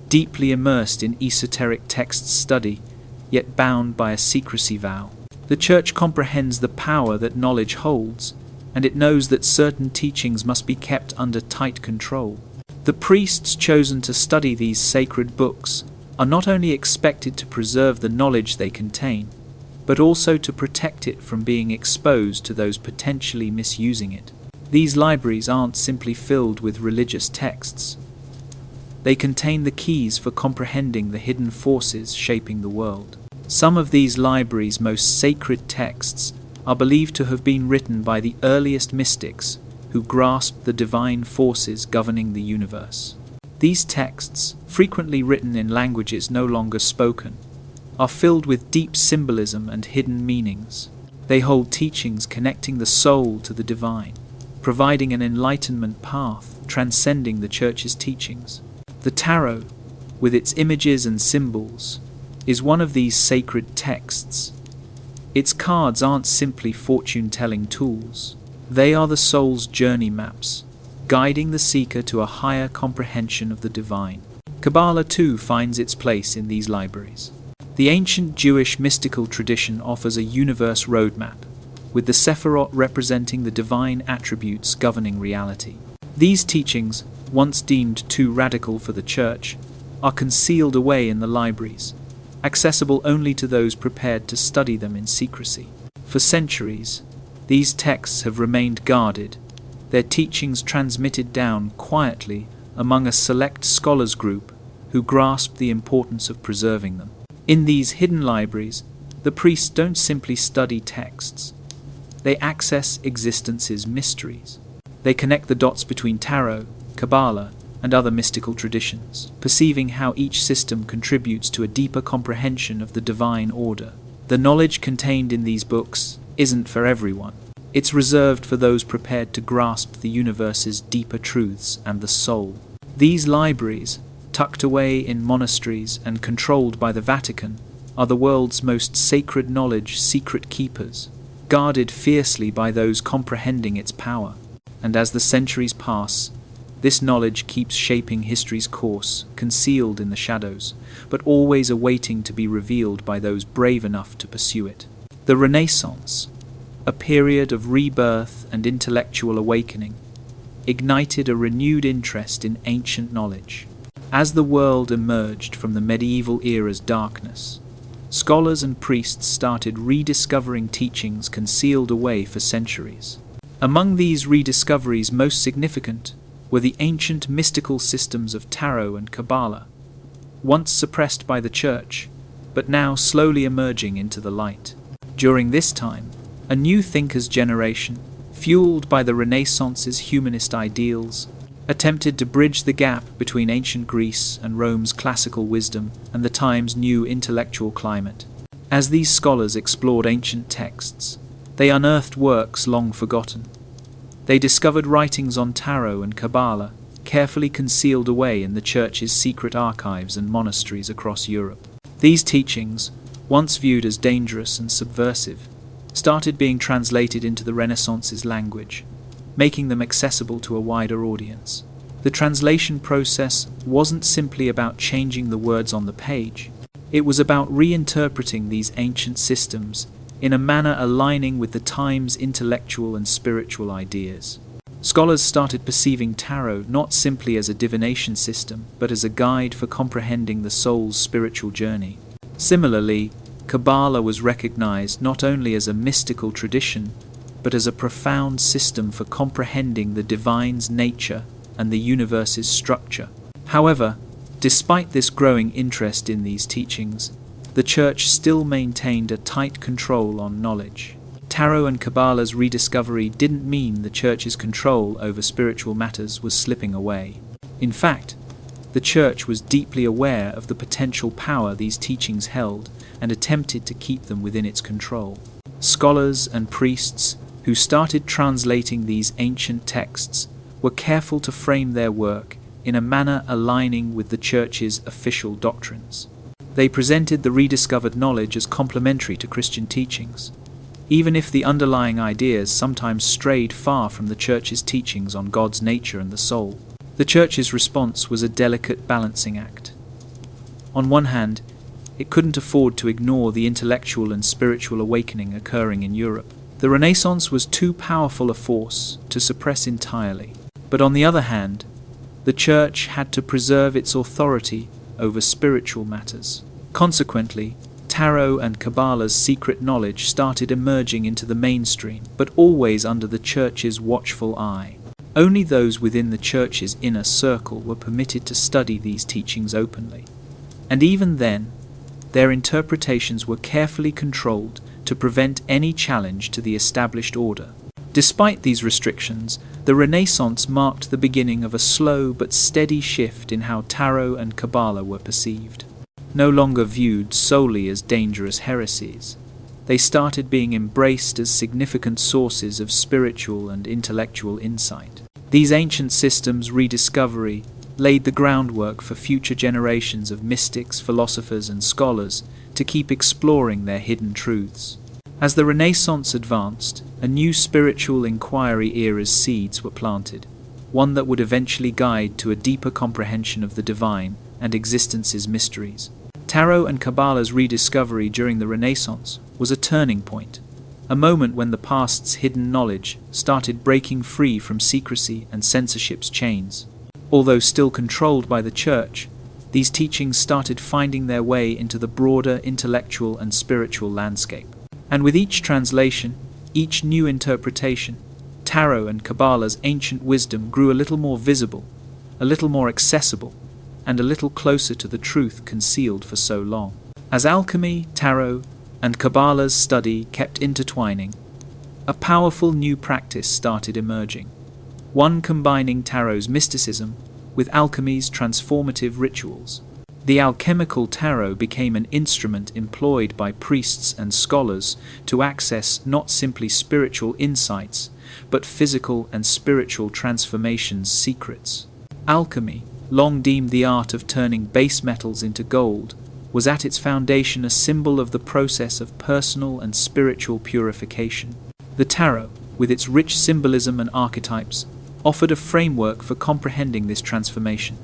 S1: deeply immersed in esoteric text study, yet bound by a secrecy vow. The Church comprehends the power that knowledge holds, and it knows that certain teachings must be kept under tight control. The priests chosen to study these sacred books are not only expected to preserve the knowledge they contain, but also to protect it from being exposed to those potentially misusing it. These libraries aren't simply filled with religious texts. They contain the keys for comprehending the hidden forces shaping the world. Some of these libraries' most sacred texts are believed to have been written by the earliest mystics who grasped the divine forces governing the universe. These texts, frequently written in languages no longer spoken, are filled with deep symbolism and hidden meanings. They hold teachings connecting the soul to the divine, providing an enlightenment path transcending the Church's teachings. The tarot, with its images and symbols, is one of these sacred texts. Its cards aren't simply fortune-telling tools. They are the soul's journey maps, guiding the seeker to a higher comprehension of the divine. Kabbalah too finds its place in these libraries. The ancient Jewish mystical tradition offers a universe roadmap, with the Sephirot representing the divine attributes governing reality. These teachings, once deemed too radical for the Church, are concealed away in the libraries, accessible only to those prepared to study them in secrecy. For centuries, these texts have remained guarded, their teachings transmitted down quietly among a select scholars group who grasp the importance of preserving them. In these hidden libraries, the priests don't simply study texts. They access existence's mysteries. They connect the dots between tarot, Kabbalah, and other mystical traditions, perceiving how each system contributes to a deeper comprehension of the divine order. The knowledge contained in these books isn't for everyone. It's reserved for those prepared to grasp the universe's deeper truths and the soul. These libraries, tucked away in monasteries and controlled by the Vatican, are the world's most sacred knowledge secret keepers, guarded fiercely by those comprehending its power. And as the centuries pass, this knowledge keeps shaping history's course, concealed in the shadows, but always awaiting to be revealed by those brave enough to pursue it. The Renaissance, a period of rebirth and intellectual awakening, ignited a renewed interest in ancient knowledge. As the world emerged from the medieval era's darkness, scholars and priests started rediscovering teachings concealed away for centuries. Among these rediscoveries most significant were the ancient mystical systems of Tarot and Kabbalah, once suppressed by the Church, but now slowly emerging into the light. During this time, a new thinkers' generation, fueled by the Renaissance's humanist ideals, attempted to bridge the gap between ancient Greece and Rome's classical wisdom and the time's new intellectual climate. As these scholars explored ancient texts, they unearthed works long forgotten. They discovered writings on Tarot and Kabbalah, carefully concealed away in the Church's secret archives and monasteries across Europe. These teachings, once viewed as dangerous and subversive, started being translated into the Renaissance's language, making them accessible to a wider audience. The translation process wasn't simply about changing the words on the page. It was about reinterpreting these ancient systems in a manner aligning with the time's intellectual and spiritual ideas. Scholars started perceiving tarot not simply as a divination system, but as a guide for comprehending the soul's spiritual journey. Similarly, Kabbalah was recognized not only as a mystical tradition, but as a profound system for comprehending the divine's nature and the universe's structure. However, despite this growing interest in these teachings, the Church still maintained a tight control on knowledge. Tarot and Kabbalah's rediscovery didn't mean the Church's control over spiritual matters was slipping away. In fact, the Church was deeply aware of the potential power these teachings held and attempted to keep them within its control. Scholars and priests who started translating these ancient texts were careful to frame their work in a manner aligning with the Church's official doctrines. They presented the rediscovered knowledge as complementary to Christian teachings, even if the underlying ideas sometimes strayed far from the Church's teachings on God's nature and the soul. The Church's response was a delicate balancing act. On one hand, it couldn't afford to ignore the intellectual and spiritual awakening occurring in Europe. The Renaissance was too powerful a force to suppress entirely. But on the other hand, the Church had to preserve its authority over spiritual matters. Consequently, Tarot and Kabbalah's secret knowledge started emerging into the mainstream, but always under the Church's watchful eye. Only those within the Church's inner circle were permitted to study these teachings openly. And even then, their interpretations were carefully controlled to prevent any challenge to the established order. Despite these restrictions, the Renaissance marked the beginning of a slow but steady shift in how Tarot and Kabbalah were perceived. No longer viewed solely as dangerous heresies, they started being embraced as significant sources of spiritual and intellectual insight. These ancient systems' rediscovery laid the groundwork for future generations of mystics, philosophers, and scholars to keep exploring their hidden truths. As the Renaissance advanced, a new spiritual inquiry era's seeds were planted, one that would eventually guide to a deeper comprehension of the divine and existence's mysteries. Tarot and Kabbalah's rediscovery during the Renaissance was a turning point, a moment when the past's hidden knowledge started breaking free from secrecy and censorship's chains. Although still controlled by the Church, these teachings started finding their way into the broader intellectual and spiritual landscape. And with each translation, each new interpretation, Tarot and Kabbalah's ancient wisdom grew a little more visible, a little more accessible, and a little closer to the truth concealed for so long. As alchemy, Tarot, and Kabbalah's study kept intertwining, a powerful new practice started emerging, one combining Tarot's mysticism with alchemy's transformative rituals. The alchemical tarot became an instrument employed by priests and scholars to access not simply spiritual insights, but physical and spiritual transformation's secrets. Alchemy, long deemed the art of turning base metals into gold, was at its foundation a symbol of the process of personal and spiritual purification. The tarot, with its rich symbolism and archetypes, offered a framework for comprehending this transformation,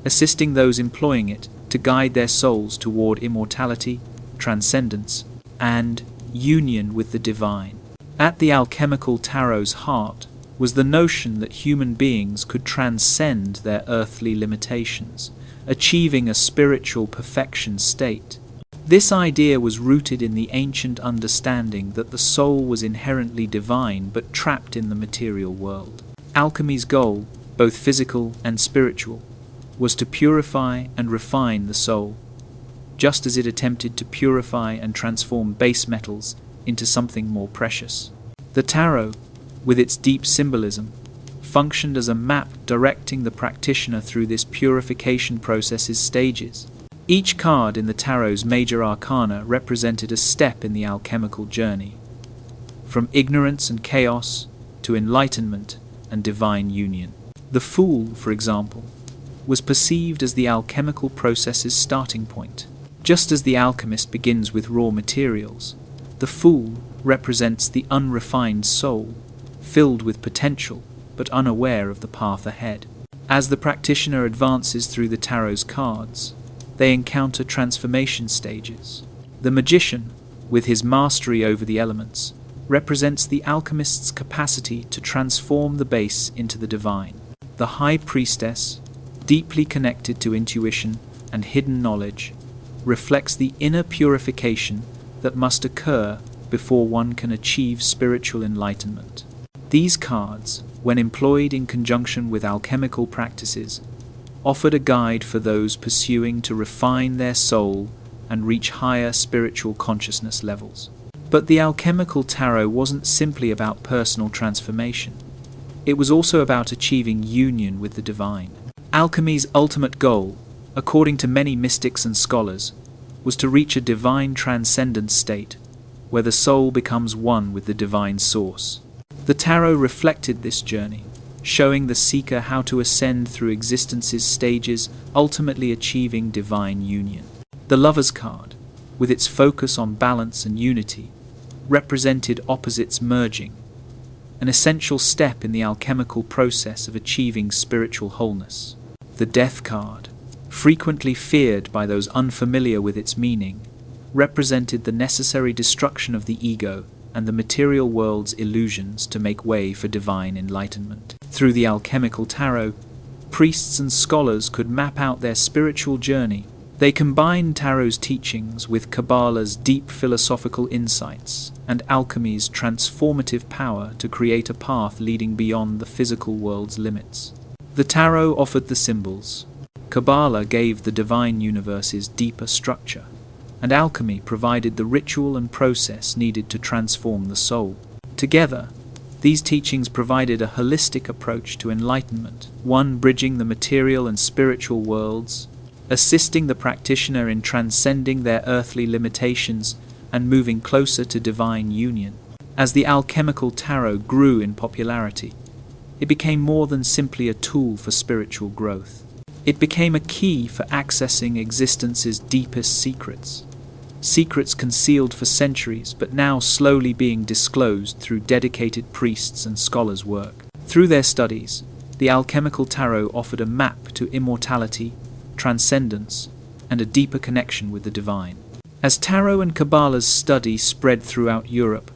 S1: assisting those employing it to guide their souls toward immortality, transcendence, and union with the divine. At the alchemical tarot's heart was the notion that human beings could transcend their earthly limitations, achieving a spiritual perfection state. This idea was rooted in the ancient understanding that the soul was inherently divine but trapped in the material world. Alchemy's goal, both physical and spiritual, was to purify and refine the soul, just as it attempted to purify and transform base metals into something more precious. The tarot, with its deep symbolism, functioned as a map directing the practitioner through this purification process's stages. Each card in the tarot's major arcana represented a step in the alchemical journey, from ignorance and chaos to enlightenment and divine union. The Fool, for example, was perceived as the alchemical process's starting point. Just as the alchemist begins with raw materials, the Fool represents the unrefined soul, filled with potential but unaware of the path ahead. As the practitioner advances through the tarot's cards, they encounter transformation stages. The magician, with his mastery over the elements, represents the alchemist's capacity to transform the base into the divine. The high priestess, deeply connected to intuition and hidden knowledge, reflects the inner purification that must occur before one can achieve spiritual enlightenment. These cards, when employed in conjunction with alchemical practices, offered a guide for those pursuing to refine their soul and reach higher spiritual consciousness levels. But the alchemical tarot wasn't simply about personal transformation. It was also about achieving union with the divine. Alchemy's ultimate goal, according to many mystics and scholars, was to reach a divine transcendent state, where the soul becomes one with the divine source. The tarot reflected this journey, showing the seeker how to ascend through existence's stages, ultimately achieving divine union. The Lover's card, with its focus on balance and unity, represented opposites merging, an essential step in the alchemical process of achieving spiritual wholeness. The Death card, frequently feared by those unfamiliar with its meaning, represented the necessary destruction of the ego and the material world's illusions to make way for divine enlightenment. Through the alchemical tarot, priests and scholars could map out their spiritual journey. They combined tarot's teachings with Kabbalah's deep philosophical insights and alchemy's transformative power to create a path leading beyond the physical world's limits. The tarot offered the symbols, Kabbalah gave the divine universe's deeper structure, and alchemy provided the ritual and process needed to transform the soul. Together, these teachings provided a holistic approach to enlightenment, one bridging the material and spiritual worlds, assisting the practitioner in transcending their earthly limitations and moving closer to divine union. As the alchemical tarot grew in popularity, it became more than simply a tool for spiritual growth. It became a key for accessing existence's deepest secrets. Secrets concealed for centuries, but now slowly being disclosed through dedicated priests and scholars' work. Through their studies, the alchemical tarot offered a map to immortality, transcendence, and a deeper connection with the divine. As tarot and Kabbalah's study spread throughout Europe,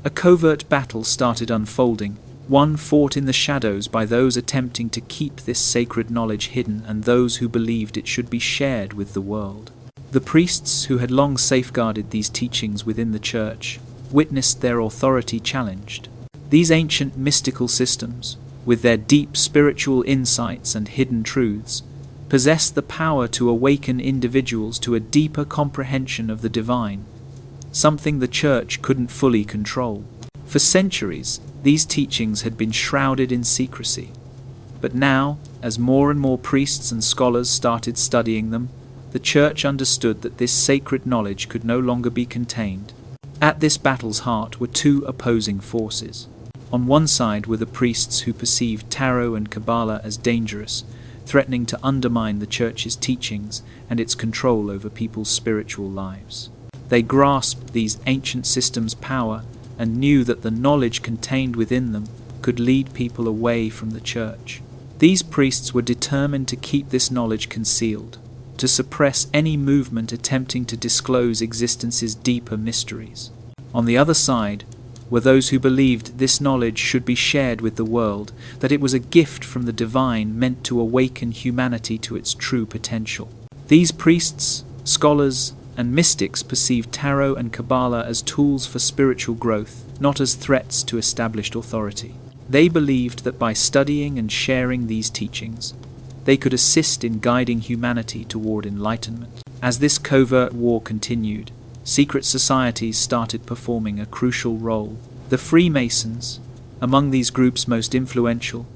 S1: a covert battle started unfolding, one fought in the shadows by those attempting to keep this sacred knowledge hidden and those who believed it should be shared with the world. The priests who had long safeguarded these teachings within the church witnessed their authority challenged. These ancient mystical systems, with their deep spiritual insights and hidden truths, possessed the power to awaken individuals to a deeper comprehension of the divine, something the church couldn't fully control. For centuries, these teachings had been shrouded in secrecy. But now, as more and more priests and scholars started studying them, the church understood that this sacred knowledge could no longer be contained. At this battle's heart were two opposing forces. On one side were the priests who perceived tarot and Kabbalah as dangerous, threatening to undermine the Church's teachings and its control over people's spiritual lives. They grasped these ancient systems' power and knew that the knowledge contained within them could lead people away from the Church. These priests were determined to keep this knowledge concealed, to suppress any movement attempting to disclose existence's deeper mysteries. On the other side were those who believed this knowledge should be shared with the world, that it was a gift from the divine meant to awaken humanity to its true potential. These priests, scholars, and mystics perceived tarot and Kabbalah as tools for spiritual growth, not as threats to established authority. They believed that by studying and sharing these teachings, they could assist in guiding humanity toward enlightenment. As this covert war continued, secret societies started performing a crucial role. The Freemasons, among these groups most influential,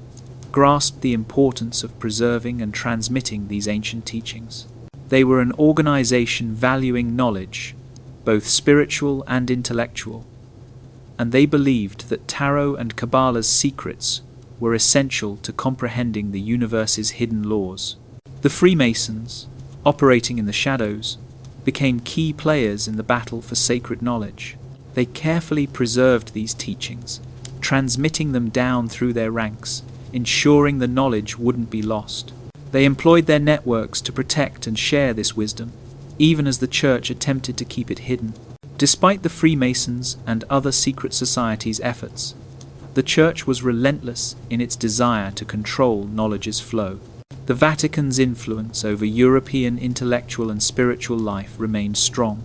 S1: grasped the importance of preserving and transmitting these ancient teachings. They were an organization valuing knowledge, both spiritual and intellectual, and they believed that tarot and Kabbalah's secrets were essential to comprehending the universe's hidden laws. The Freemasons, operating in the shadows, became key players in the battle for sacred knowledge. They carefully preserved these teachings, transmitting them down through their ranks, ensuring the knowledge wouldn't be lost. They employed their networks to protect and share this wisdom, even as the Church attempted to keep it hidden. Despite the Freemasons and other secret societies' efforts, the Church was relentless in its desire to control knowledge's flow. The Vatican's influence over European intellectual and spiritual life remained strong,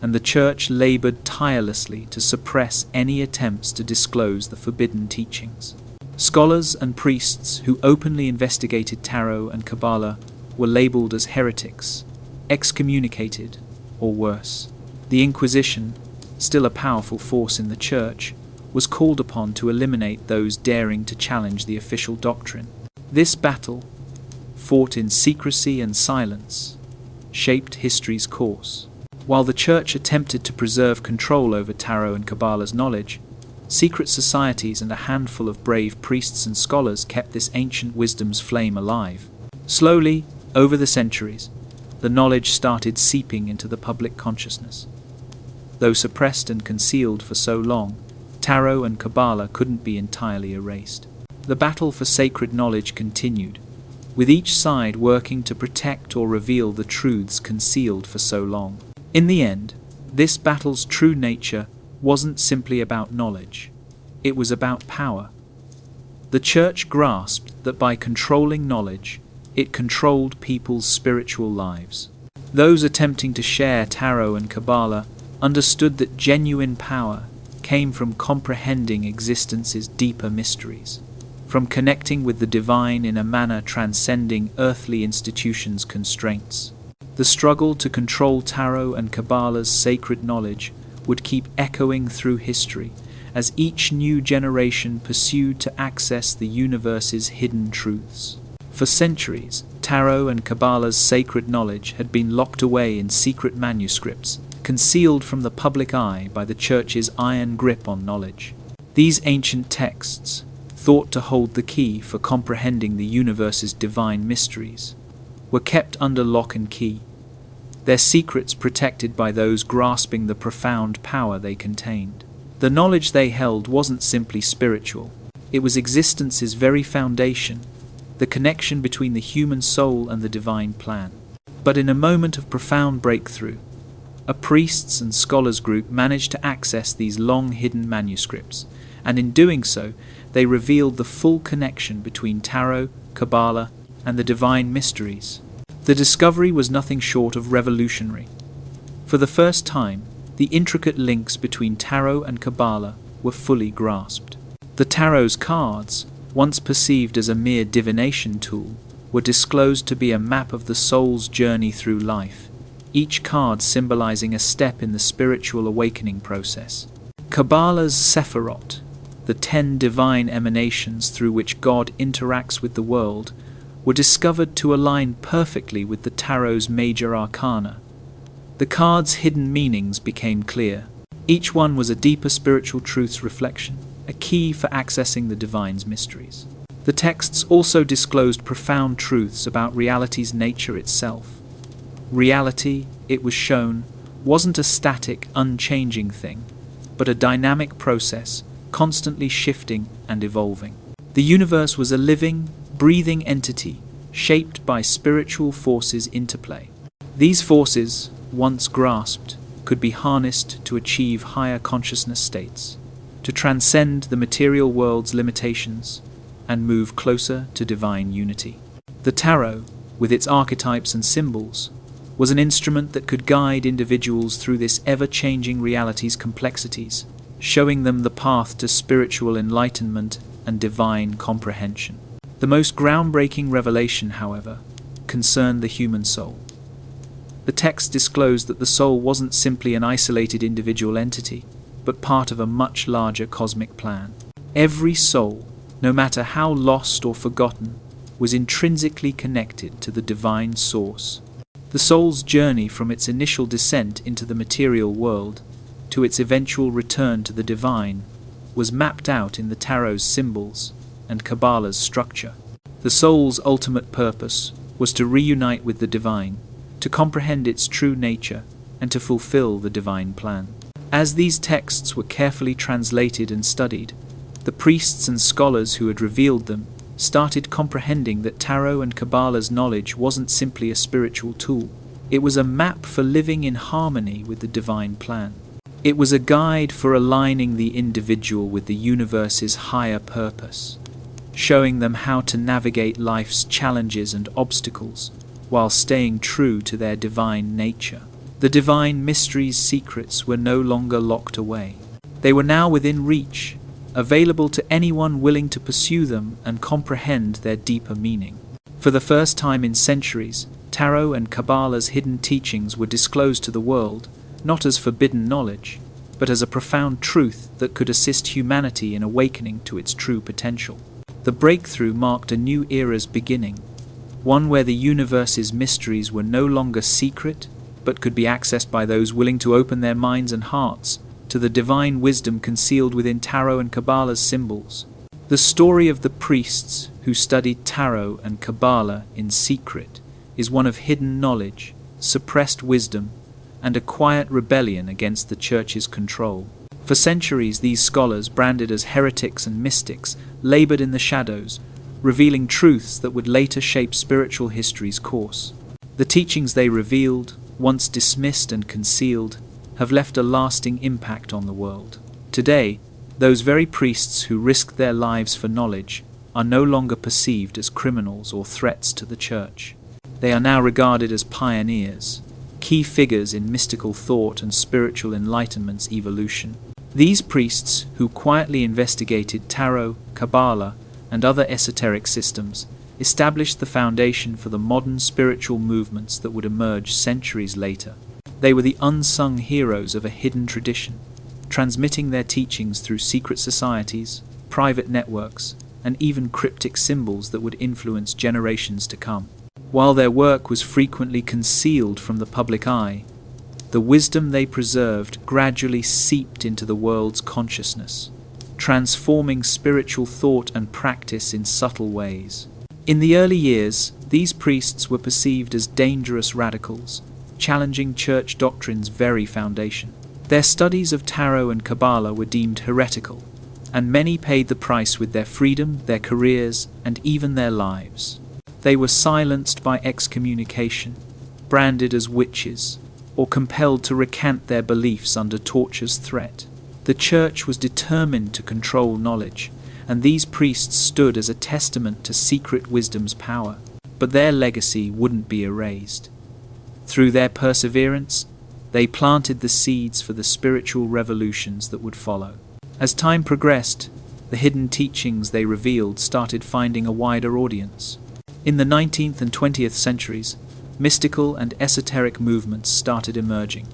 S1: and the Church labored tirelessly to suppress any attempts to disclose the forbidden teachings. Scholars and priests who openly investigated tarot and Kabbalah were labeled as heretics, excommunicated, or worse. The Inquisition, still a powerful force in the Church, was called upon to eliminate those daring to challenge the official doctrine. This battle, fought in secrecy and silence, shaped history's course. While the Church attempted to preserve control over tarot and Kabbalah's knowledge, secret societies and a handful of brave priests and scholars kept this ancient wisdom's flame alive. Slowly, over the centuries, the knowledge started seeping into the public consciousness. Though suppressed and concealed for so long, tarot and Kabbalah couldn't be entirely erased. The battle for sacred knowledge continued, with each side working to protect or reveal the truths concealed for so long. In the end, this battle's true nature wasn't simply about knowledge. It was about power. The Church grasped that by controlling knowledge, it controlled people's spiritual lives. Those attempting to share tarot and Kabbalah understood that genuine power came from comprehending existence's deeper mysteries, from connecting with the divine in a manner transcending earthly institutions' constraints. The struggle to control tarot and Kabbalah's sacred knowledge would keep echoing through history as each new generation pursued to access the universe's hidden truths. For centuries, tarot and Kabbalah's sacred knowledge had been locked away in secret manuscripts, concealed from the public eye by the Church's iron grip on knowledge. These ancient texts, thought to hold the key for comprehending the universe's divine mysteries, were kept under lock and key, their secrets protected by those grasping the profound power they contained. The knowledge they held wasn't simply spiritual, it was existence's very foundation, the connection between the human soul and the divine plan. But in a moment of profound breakthrough, a priests and scholars group managed to access these long-hidden manuscripts, and in doing so, they revealed the full connection between tarot, Kabbalah, and the divine mysteries. The discovery was nothing short of revolutionary. For the first time, the intricate links between tarot and Kabbalah were fully grasped. The tarot's cards, once perceived as a mere divination tool, were disclosed to be a map of the soul's journey through life, each card symbolizing a step in the spiritual awakening process. Kabbalah's Sephirot, the 10 divine emanations through which God interacts with the world, were discovered to align perfectly with the tarot's major arcana. The cards' hidden meanings became clear. Each one was a deeper spiritual truth's reflection, a key for accessing the divine's mysteries. The texts also disclosed profound truths about reality's nature itself. Reality, it was shown, wasn't a static, unchanging thing, but a dynamic process, constantly shifting and evolving. The universe was a living, breathing entity, shaped by spiritual forces' interplay. These forces, once grasped, could be harnessed to achieve higher consciousness states, to transcend the material world's limitations, and move closer to divine unity. The tarot, with its archetypes and symbols, was an instrument that could guide individuals through this ever-changing reality's complexities, showing them the path to spiritual enlightenment and divine comprehension. The most groundbreaking revelation, however, concerned the human soul. The text disclosed that the soul wasn't simply an isolated individual entity, but part of a much larger cosmic plan. Every soul, no matter how lost or forgotten, was intrinsically connected to the divine source. The soul's journey from its initial descent into the material world to its eventual return to the divine was mapped out in the tarot's symbols and Kabbalah's structure. The soul's ultimate purpose was to reunite with the divine, to comprehend its true nature, and to fulfill the divine plan. As these texts were carefully translated and studied, the priests and scholars who had revealed them started comprehending that tarot and Kabbalah's knowledge wasn't simply a spiritual tool. It was a map for living in harmony with the divine plan. It was a guide for aligning the individual with the universe's higher purpose, showing them how to navigate life's challenges and obstacles while staying true to their divine nature. The divine mysteries' secrets were no longer locked away. They were now within reach, available to anyone willing to pursue them and comprehend their deeper meaning. For the first time in centuries, tarot and Kabbalah's hidden teachings were disclosed to the world, not as forbidden knowledge, but as a profound truth that could assist humanity in awakening to its true potential. The breakthrough marked a new era's beginning, one where the universe's mysteries were no longer secret, but could be accessed by those willing to open their minds and hearts to the divine wisdom concealed within tarot and Kabbalah's symbols. The story of the priests who studied tarot and Kabbalah in secret is one of hidden knowledge, suppressed wisdom, and a quiet rebellion against the Church's control. For centuries, these scholars, branded as heretics and mystics, labored in the shadows, revealing truths that would later shape spiritual history's course. The teachings they revealed, once dismissed and concealed, have left a lasting impact on the world. Today, those very priests who risked their lives for knowledge are no longer perceived as criminals or threats to the Church. They are now regarded as pioneers, key figures in mystical thought and spiritual enlightenment's evolution. These priests, who quietly investigated tarot, Kabbalah, and other esoteric systems, established the foundation for the modern spiritual movements that would emerge centuries later. They were the unsung heroes of a hidden tradition, transmitting their teachings through secret societies, private networks, and even cryptic symbols that would influence generations to come. While their work was frequently concealed from the public eye, the wisdom they preserved gradually seeped into the world's consciousness, transforming spiritual thought and practice in subtle ways. In the early years, these priests were perceived as dangerous radicals, challenging Church doctrine's very foundation. Their studies of tarot and Kabbalah were deemed heretical, and many paid the price with their freedom, their careers, and even their lives. They were silenced by excommunication, branded as witches, or compelled to recant their beliefs under torture's threat. The Church was determined to control knowledge, and these priests stood as a testament to secret wisdom's power. But their legacy wouldn't be erased. Through their perseverance, they planted the seeds for the spiritual revolutions that would follow. As time progressed, the hidden teachings they revealed started finding a wider audience. In the 19th and 20th centuries, mystical and esoteric movements started emerging,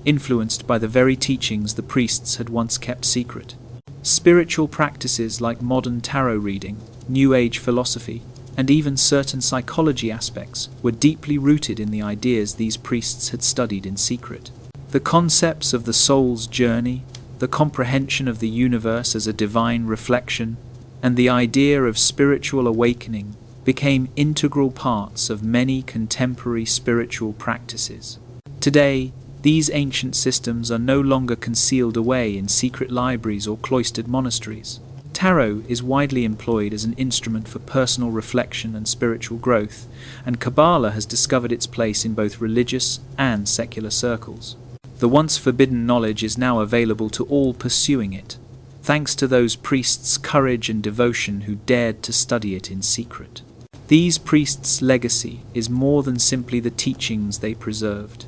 S1: influenced by the very teachings the priests had once kept secret. Spiritual practices like modern tarot reading, New Age philosophy, and even certain psychology aspects were deeply rooted in the ideas these priests had studied in secret. The concepts of the soul's journey, the comprehension of the universe as a divine reflection, and the idea of spiritual awakening became integral parts of many contemporary spiritual practices. Today, these ancient systems are no longer concealed away in secret libraries or cloistered monasteries. Tarot is widely employed as an instrument for personal reflection and spiritual growth, and Kabbalah has discovered its place in both religious and secular circles. The once forbidden knowledge is now available to all pursuing it, thanks to those priests' courage and devotion who dared to study it in secret. These priests' legacy is more than simply the teachings they preserved.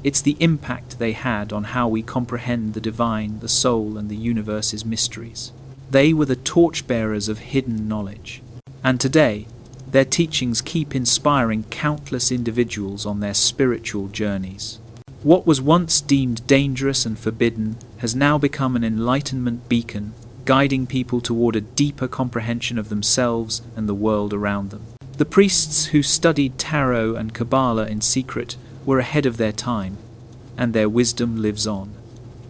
S1: It's the impact they had on how we comprehend the divine, the soul, and the universe's mysteries. They were the torchbearers of hidden knowledge. And today, their teachings keep inspiring countless individuals on their spiritual journeys. What was once deemed dangerous and forbidden has now become an enlightenment beacon, guiding people toward a deeper comprehension of themselves and the world around them. The priests who studied tarot and Kabbalah in secret were ahead of their time, and their wisdom lives on,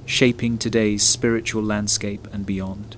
S1: shaping today's spiritual landscape and beyond.